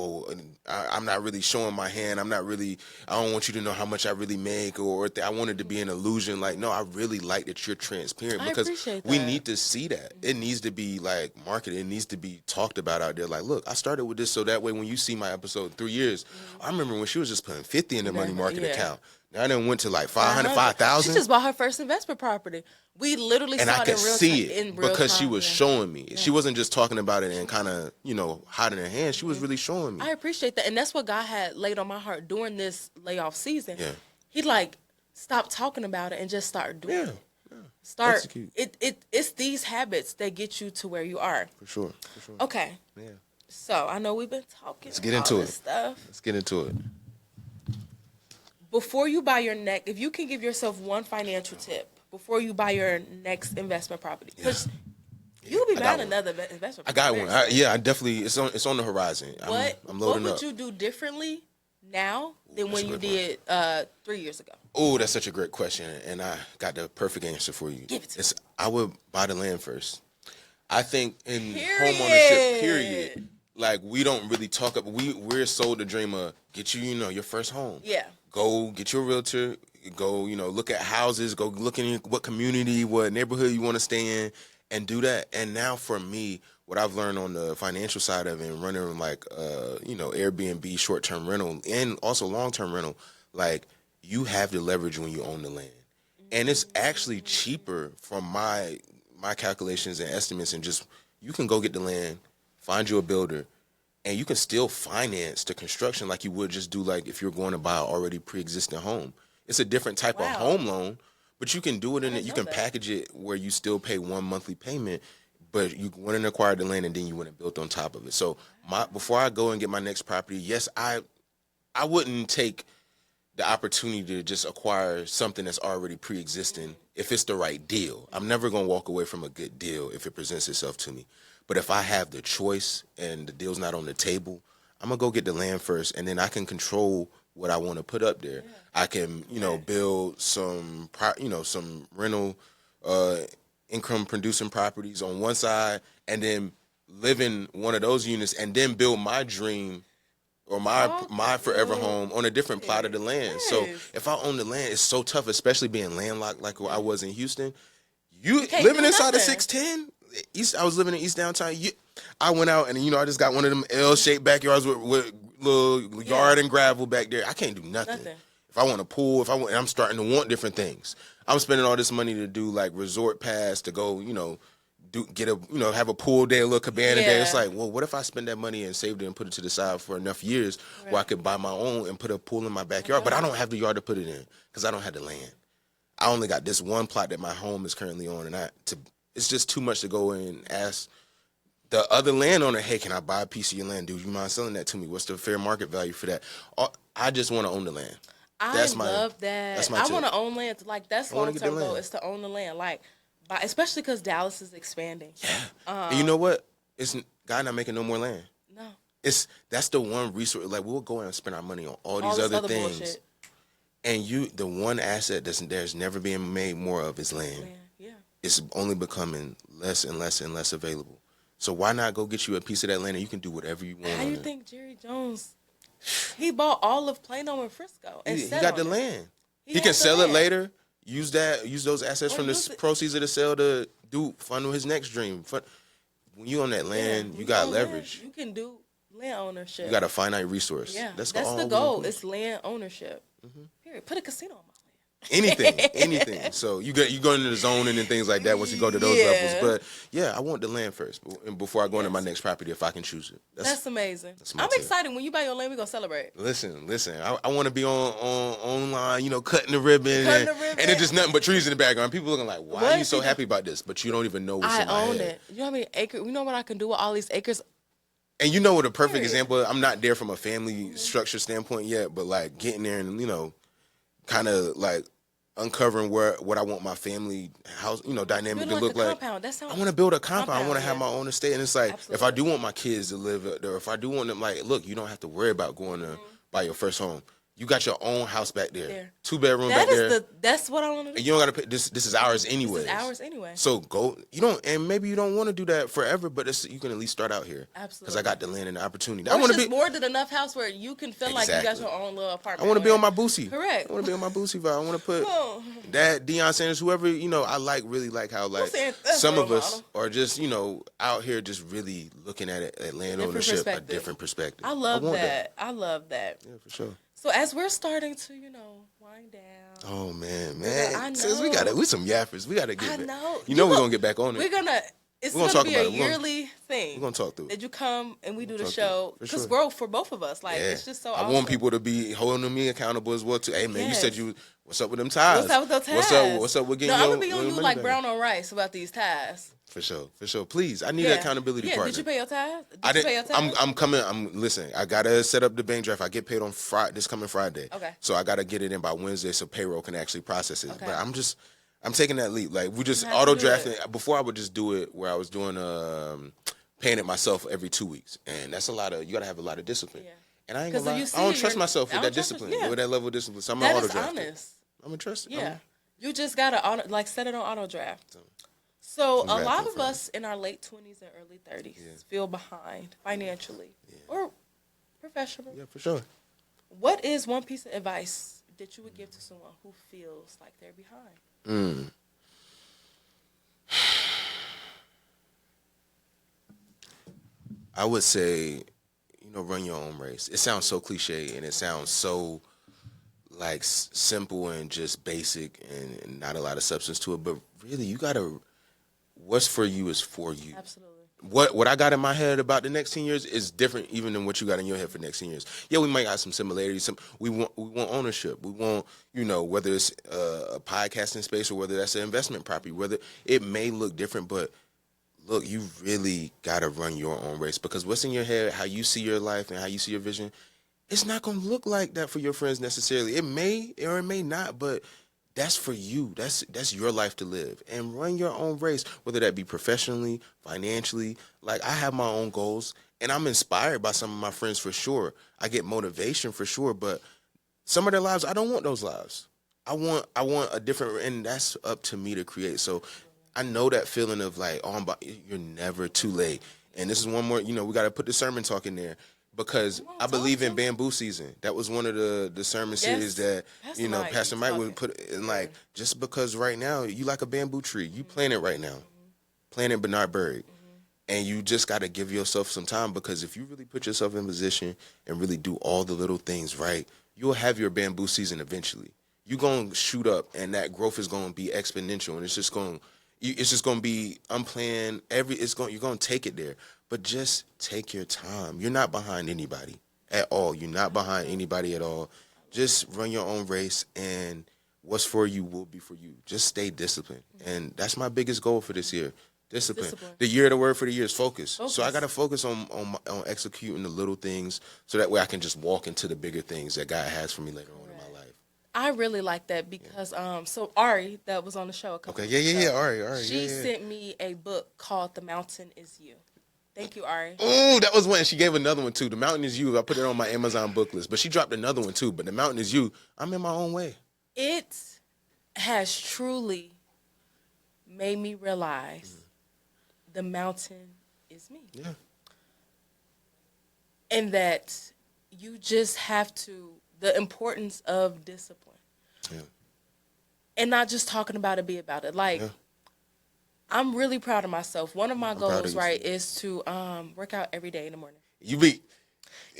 I'm not really showing my hand. I don't want you to know how much I really make, or I want it to be an illusion. Like, no, I really like that you're transparent, because we need to see that. It needs to be like marketed. It needs to be talked about out there. Like, look, I started with this so that way when you see my episode in 3 years, I remember when she was just putting 50 in the money market account. I done went to like 500, 5,000. She just bought her first investment property. We literally saw it in real time. And I could see it because she was showing me. Yeah. She wasn't just talking about it and kind of, hiding her hand. She was really showing me. I appreciate that. And that's what God had laid on my heart during this layoff season. Yeah. He stop talking about it and just start doing it. Yeah. Start. Execute. It's these habits that get you to where you are. For sure. Okay. Yeah. So I know we've been talking. Let's get into it. Let's get into it. Before you buy your next, if you can give yourself one financial tip before you buy your next investment property, because you'll be buying another investment property. I got one. I definitely, it's on the horizon. I'm loading up. What would you do differently now than when you did 3 years ago? Oh, that's such a great question, and I got the perfect answer for you. Give it to me. I would buy the land first. I think in homeownership, period, like we don't really talk about, we're sold the dream of get you, your first home. Yeah. Go get your realtor, go, look at houses, go look in what community, what neighborhood you want to stay in, and do that. And now for me, what I've learned on the financial side of it and running like, Airbnb short-term rental and also long-term rental, like you have the leverage when you own the land. And it's actually cheaper from my calculations and estimates, and just, you can go get the land, find you a builder, and you can still finance the construction like you would just do like if you're going to buy an already pre-existing home. It's a different type of home loan, but you can do it you can package it where you still pay one monthly payment, but you went and acquired the land and then you went and built on top of it. So before I go and get my next property, yes, I wouldn't take the opportunity to just acquire something that's already pre-existing if it's the right deal. I'm never going to walk away from a good deal if it presents itself to me. But if I have the choice and the deal's not on the table, I'm going to go get the land first, and then I can control what I want to put up there. Yeah. I can, build some rental income producing properties on one side, and then live in one of those units, and then build my dream or my forever home on a different plot of the land. Yes. So if I own the land, it's so tough, especially being landlocked like I was in Houston. You living inside of 610? I was living in East Downtown. I went out and, I just got one of them L-shaped backyards with little yard and gravel back there. I can't do nothing. If I want a pool, and I'm starting to want different things. I'm spending all this money to do like resort pass to go, have a pool day, a little cabana day. It's like, well, what if I spend that money and saved it and put it to the side for enough years where I could buy my own and put a pool in my backyard? But I don't have the yard to put it in because I don't have the land. I only got this one plot that my home is currently on, and it's just too much to go in and ask the other landowner, hey, can I buy a piece of your land? Dude, you mind selling that to me? What's the fair market value for that? I just want to own the land. I love that. That's my I want to own land. Like, that's long-term goal, is to own the land. Like, especially because Dallas is expanding. Yeah. And you know what? God not making no more land. No. That's the one resource. Like, we'll go and spend our money on all these other things. Bullshit. And the one asset there's never been made more of is land. Yeah. It's only becoming less and less and less available. So why not go get you a piece of that land and you can do whatever you want? How do you think Jerry Jones, he bought all of Plano and Frisco and he got the land. He can sell it later. Use those assets from the proceeds of the sale to fund his next dream. When you own that land, you got leverage. You can do land ownership. You got a finite resource. Yeah, that's the goal. It's land ownership. Period. Put a casino on my land. Anything. So you go into the zoning and things like that once you go to those levels. But yeah, I want the land first before I go into my next property if I can choose it. That's amazing. I'm excited. When you buy your land, we're gonna celebrate. Listen. I want to be online, cutting the ribbon, and it's just nothing but trees in the background. People looking like, why are you so happy about this? But you don't even know what's in my head. I own it. You know how many acres? You know what I can do with all these acres? And you know what a perfect example. I'm not there from a family structure standpoint yet, but like getting there and kind of like uncovering what I want my family house, dynamic to look like. I want to build a compound. I want to have my own estate. And it's like, if I do want my kids to live there, if I do want them, like, look, you don't have to worry about going to buy your first home. You got your own house back there. 2-bedroom back there. That's what I want to do. And you don't got to pay. This is ours anyway. This is ours anyway. So go. And maybe you don't want to do that forever, but you can at least start out here. Absolutely. Because I got the land and the opportunity. I want to be more than enough house where you can feel like you got your own little apartment. I want to be on my Boosie. Correct. I want to be on my Boosie vibe. I want to put that Deion Sanders, whoever, I really like how like some of us are just, out here just really looking at it, at land ownership, a different perspective. I love that. I love that. Yeah, for sure. So as we're starting to, wind down. Oh man. I know. Since we some yappers. We gotta get back. We're gonna get back on it. It's gonna be a yearly thing. We're gonna talk through it. That you come and we do the show. Because growth for both of us. Like it's just so awesome. I want people to be holding me accountable as well too. Hey man, you said what's up with them ties? What's up with those ties? What's up with getting I'm gonna be on you like brown on rice about these ties. For sure. Please, I need an accountability partner. Did you pay your ties? I'm coming. Listen, I gotta set up the bank draft. I get paid on this coming Friday. Okay. So I gotta get it in by Wednesday so payroll can actually process it. Okay. But I'm taking that leap. Like we just auto drafting. Before I would just do it where I was doing paying it myself every 2 weeks, and that's you gotta have a lot of discipline. Yeah. And I ain't gonna lie, I don't trust myself with that discipline, with that level of discipline. So I'm gonna auto draft. Honest. I'm gonna trust it. Yeah. You just gotta set it on auto draft. So a lot of us in our late 20s and early 30s feel behind financially or professionally. Yeah, for sure. What is one piece of advice that you would give to someone who feels like they're behind? I would say, run your own race. It sounds so cliche and it sounds so like simple and just basic and not a lot of substance to it, but really what's for you is for you. Absolutely. What I got in my head about the next 10 years is different even than what you got in your head for the next 10 years. Yeah, we might have some similarities. We want ownership. We want, whether it's a podcasting space or whether that's an investment property, whether it may look different, but look, you really got to run your own race because what's in your head, how you see your life and how you see your vision, it's not going to look like that for your friends necessarily. It may or it may not, but that's for you. That's your life to live. And run your own race, whether that be professionally, financially. Like, I have my own goals, and I'm inspired by some of my friends for sure. I get motivation for sure, but some of their lives, I don't want those lives. I want a different, and that's up to me to create. So I know that feeling of like, you're never too late. And this is one more, we got to put the sermon talk in there. Because I believe in bamboo season. That was one of the sermon series that, Pastor Mike would put in, like, just because right now you like a bamboo tree, you plant it right now. Plant it but not buried. And you just got to give yourself some time, because if you really put yourself in position and really do all the little things right, you'll have your bamboo season eventually. You're going to shoot up, and that growth is going to be exponential, and it's just going to be unplanned. You're going to take it there. But just take your time. You're not behind anybody at all. You're not behind anybody at all. Just run your own race, and what's for you will be for you. Just stay disciplined. And that's my biggest goal for this year. Discipline. The word for the year is focus. So I got to focus on executing the little things, so that way I can just walk into the bigger things that God has for me later on in my life. I really like that because so Ari, that was on the show a couple weeks ago, Ari. She sent me a book called The Mountain Is You. Thank you, Ari. Oh, that was one. She gave another one too. The Mountain Is You. I put it on my Amazon book list, but she dropped another one too. But The Mountain Is You. I'm in my own way. It has truly made me realize the mountain is me. Yeah. And that you just have to, the importance of discipline. Yeah. And not just talking about it, be about it. Like, I'm really proud of myself. One of my goals, right, is to work out every day in the morning. You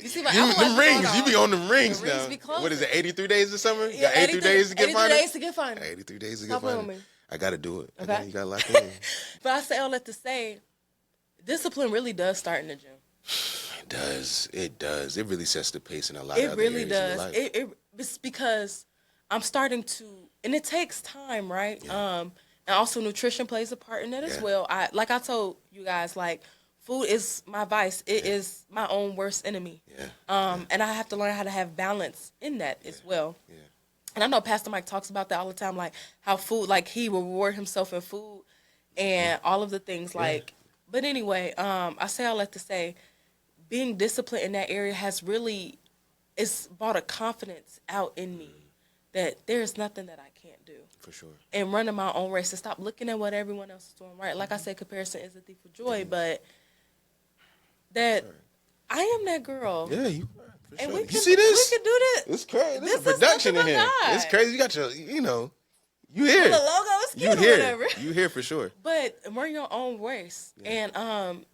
see my them rings. You be on them rings the now. Rings be closing. What is it? 83 days of summer? Yeah, 83 days to get 83 days to get funded. 83 days to Stop get playing funded. with me. I got to do it. Okay. You got to lock in. But I say all that to say, discipline really does start in the gym. It does. It does. It really sets the pace in a lot of other really areas does. of your life. It's because I'm starting to, and it takes time, right? Yeah. And also nutrition plays a part in that as well. Like I told you guys, like, food is my vice. It is my own worst enemy. Yeah. And I have to learn how to have balance in that as well. Yeah. And I know Pastor Mike talks about that all the time, like how food, like he will reward himself in food and all of the things like, but anyway, I say all that to say, being disciplined in that area has really, it's brought a confidence out in me that there's nothing that I can't do. For sure. And running my own race and stop looking at what everyone else is doing, right? Like I said, comparison is a thief of joy, but that I am that girl. Yeah, you are. For and sure. you see this? We can do this. It's crazy. This is production in here. God. It's crazy. You got your, you here. The logo is cute you here. Whatever. You here for sure. But run your own race. Yeah. And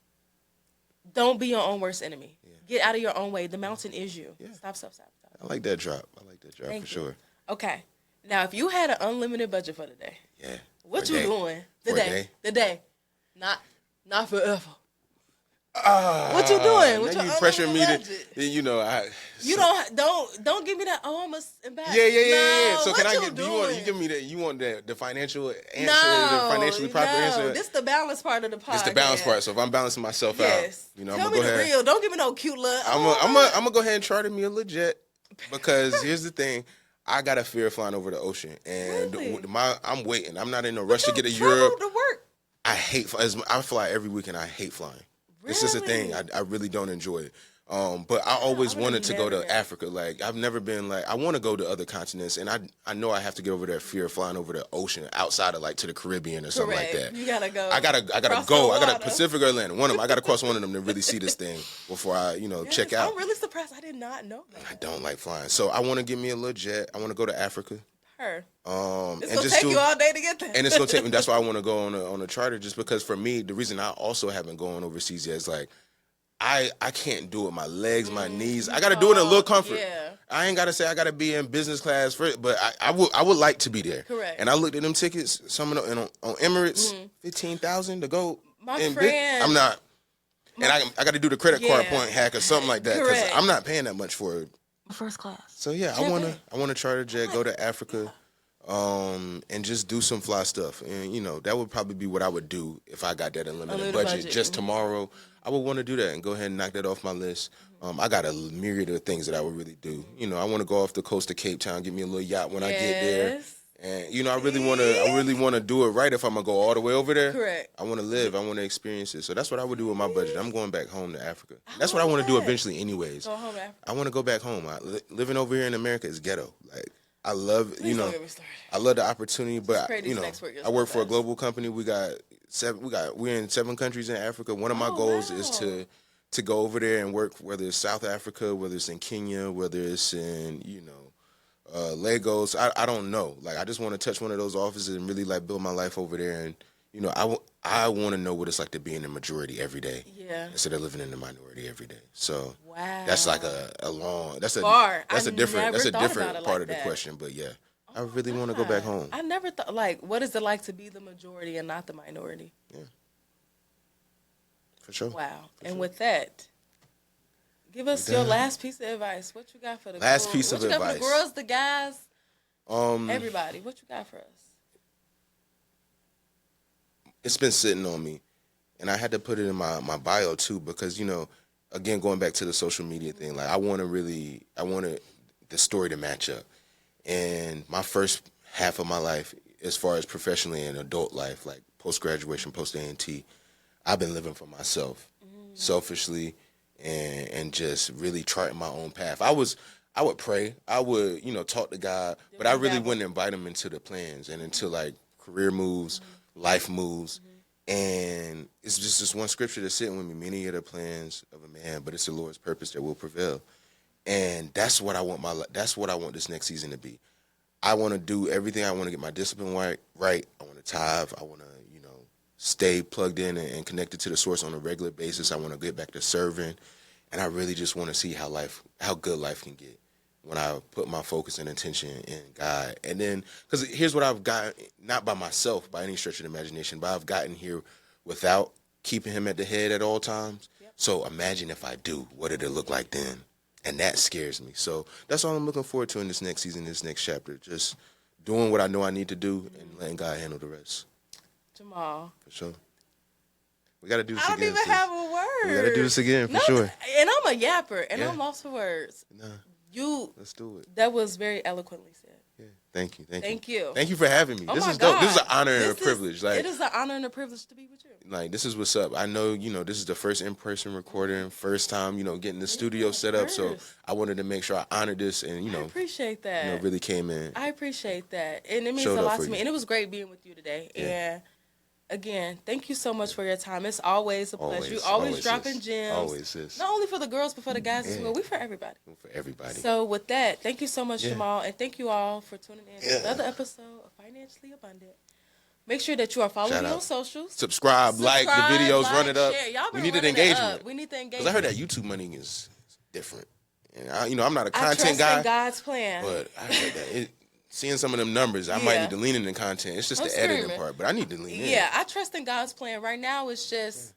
don't be your own worst enemy. Yeah. Get out of your own way. The mountain is you. Yeah. Stop self-sabotage. I like that drop. Thank for sure. Okay. Now, if you had an unlimited budget for the day, what you doing? The day. Not forever. What you doing? What you pressuring me budget? to, you don't give me that. Oh, I'm a Yeah. So what can I you get? Doing? You give me that? You want the financial answer? The financially proper answer? This the balance part of the podcast. It's the balance part. So if I'm balancing myself out, I'm Tell gonna me go the ahead. real. Don't give me no cute look. I'm gonna go ahead and charter me a legit, because here's the thing. I got a fear of flying over the ocean, and I'm waiting. I'm not in a rush to get to Europe. To work. I fly every weekend. I hate flying. Really? It's just a thing. I really don't enjoy it. But I always wanted to go to Africa. Like, I've never been like, I want to go to other continents, and I know I have to get over that fear of flying over the ocean outside of, like, to the Caribbean or something like that. You gotta go. I gotta go. I got Pacific or Atlantic. One of them. I gotta cross one of them to really see this thing before I, check out. I'm really surprised. I did not know that. I don't like flying, so I want to get me a little jet. I want to go to Africa. It's and gonna just take you all day to get there. And it's gonna take me. That's why I want to go on a charter, just because for me, the reason I also haven't gone overseas yet is like, I can't do it. My legs, my knees. I got to do it in a little comfort. Yeah. I ain't got to say I got to be in business class for it, but I would like to be there. Correct. And I looked at them tickets. Some of them on Emirates, $15,000 to go. My friend, I'm not. And I got to do the credit card point hack or something like that, because Correct. I'm not paying that much for it. First class. So yeah, I wanna charter jet, go to Africa, and just do some fly stuff. And that would probably be what I would do if I got that unlimited budget. Just tomorrow, I would want to do that and go ahead and knock that off my list. I got a myriad of things that I would really do. I want to go off the coast of Cape Town, get me a little yacht when I get there. And I really want to do it right if I'm gonna go all the way over there. Correct. I want to live. I want to experience it. So that's what I would do with my budget. I'm going back home to Africa. That's what I want to do eventually, anyways. Go home to Africa. I want to go back home. Living over here in America is ghetto. Like, I love Please don't get me started. I love the opportunity, but I work for a best. global company. We're in 7 countries in Africa. One of my goals is to go over there and work, whether it's South Africa, whether it's in Kenya, whether it's in Lagos. I don't know. Like, I just want to touch one of those offices and really, like, build my life over there and I want to know what it's like to be in the majority every day. Yeah. Instead of living in the minority every day. So Wow. that's like a long that's a Far. that's I a different never thought about it part like of the that. question. But yeah, I really want to go back home. I never thought, like, what is it like to be the majority and not the minority? Yeah. For sure. Wow. And with that, give us your last piece of advice. What you got for the Last girls? piece of What you got for the advice. girls, the guys, everybody? What you got for us? It's been sitting on me, and I had to put it in my bio too because again, going back to the social media thing, like I wanted the story to match up. And my first half of my life, as far as professionally and adult life, like post graduation, post A&T, I've been living for myself, selfishly, and just really charting my own path. I would pray, I would talk to God, but I really wouldn't invite him into the plans and into like career moves, life moves. And it's just this one scripture that's sitting with me. Many are the plans of a man, but it's the Lord's purpose that will prevail. And that's what I want that's what I want this next season to be. I want to do everything. I want to get my discipline right. I want to tithe. I want to, stay plugged in and connected to the source on a regular basis. I want to get back to serving. And I really just want to see how good life can get when I put my focus and attention in God. And then, because here's what I've gotten, not by myself, by any stretch of the imagination, but I've gotten here without keeping him at the head at all times. Yep. So imagine if I do, what did it look like then? And that scares me. So that's all I'm looking forward to in this next season, this next chapter. Just doing what I know I need to do and letting God handle the rest. Jamaal. For sure. We got to do this again. I don't even have a word. We got to do this again, for sure. And I'm a yapper, and I'm lost for words. Nah. Let's do it. That was very eloquently said. Yeah. Thank you. Thank you. Thank you for having me. Oh This my is dope. God. This is an honor and a privilege. It is an honor and a privilege to be with you. Like, this is what's up. I know, this is the first in-person recording, first time, getting the studio set up. So I wanted to make sure I honored this and, I appreciate that. Really came in. I appreciate that. And it means a lot to me. And it was great being with you today. Yeah. And again, thank you so much for your time. It's always a pleasure. You always dropping gems. Always is. Not only for the girls, but for the guys as well. We for everybody. For everybody. So with that, thank you so much, Jamaal. And thank you all for tuning in to another episode of Financially Abundant. Make sure that you are following me on socials. Subscribe, like the videos, run it up. Share. Y'all been we need an engagement. We need the engagement. Because I heard that YouTube money is different. And I'm not a content I trust guy. in God's plan. But I heard that seeing some of them numbers, I might need to lean into content. It's just the editing part, but I need to lean in. Yeah, I trust in God's plan. Right now, it's just,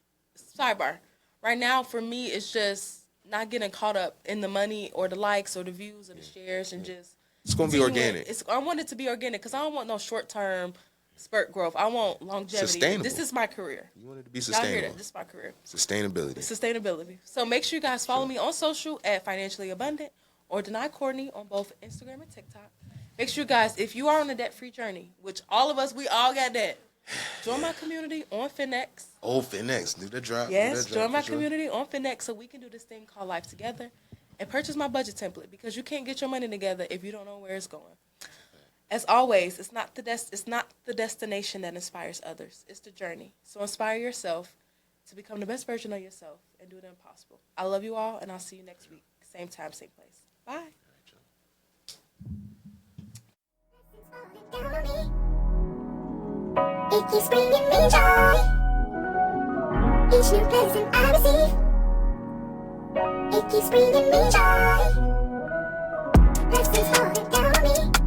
sidebar. Right now, for me, it's just not getting caught up in the money or the likes or the views or the shares and just. It's going to be organic. I want it to be organic because I don't want no short-term spurt growth. I want longevity. Sustainable. This is my career. You want it to be sustainable. Y'all hear that? This is my career. Sustainability. So make sure you guys follow me on social at Financially Abundant or Deny Courtney on both Instagram and TikTok. Make sure, guys, if you are on a debt-free journey, which all of us, we all got debt, join my community on Finex. Oh, Finex. Do the drop. Yes, join my community on Finex so we can do this thing called Life Together and purchase my budget template because you can't get your money together if you don't know where it's going. As always, it's not the destination that inspires others. It's the journey. So inspire yourself to become the best version of yourself and do the impossible. I love you all, and I'll see you next week. Same time, same place. Bye. It keeps bringing me joy. Each new present I receive. It keeps bringing me joy. Blessings falling down on me.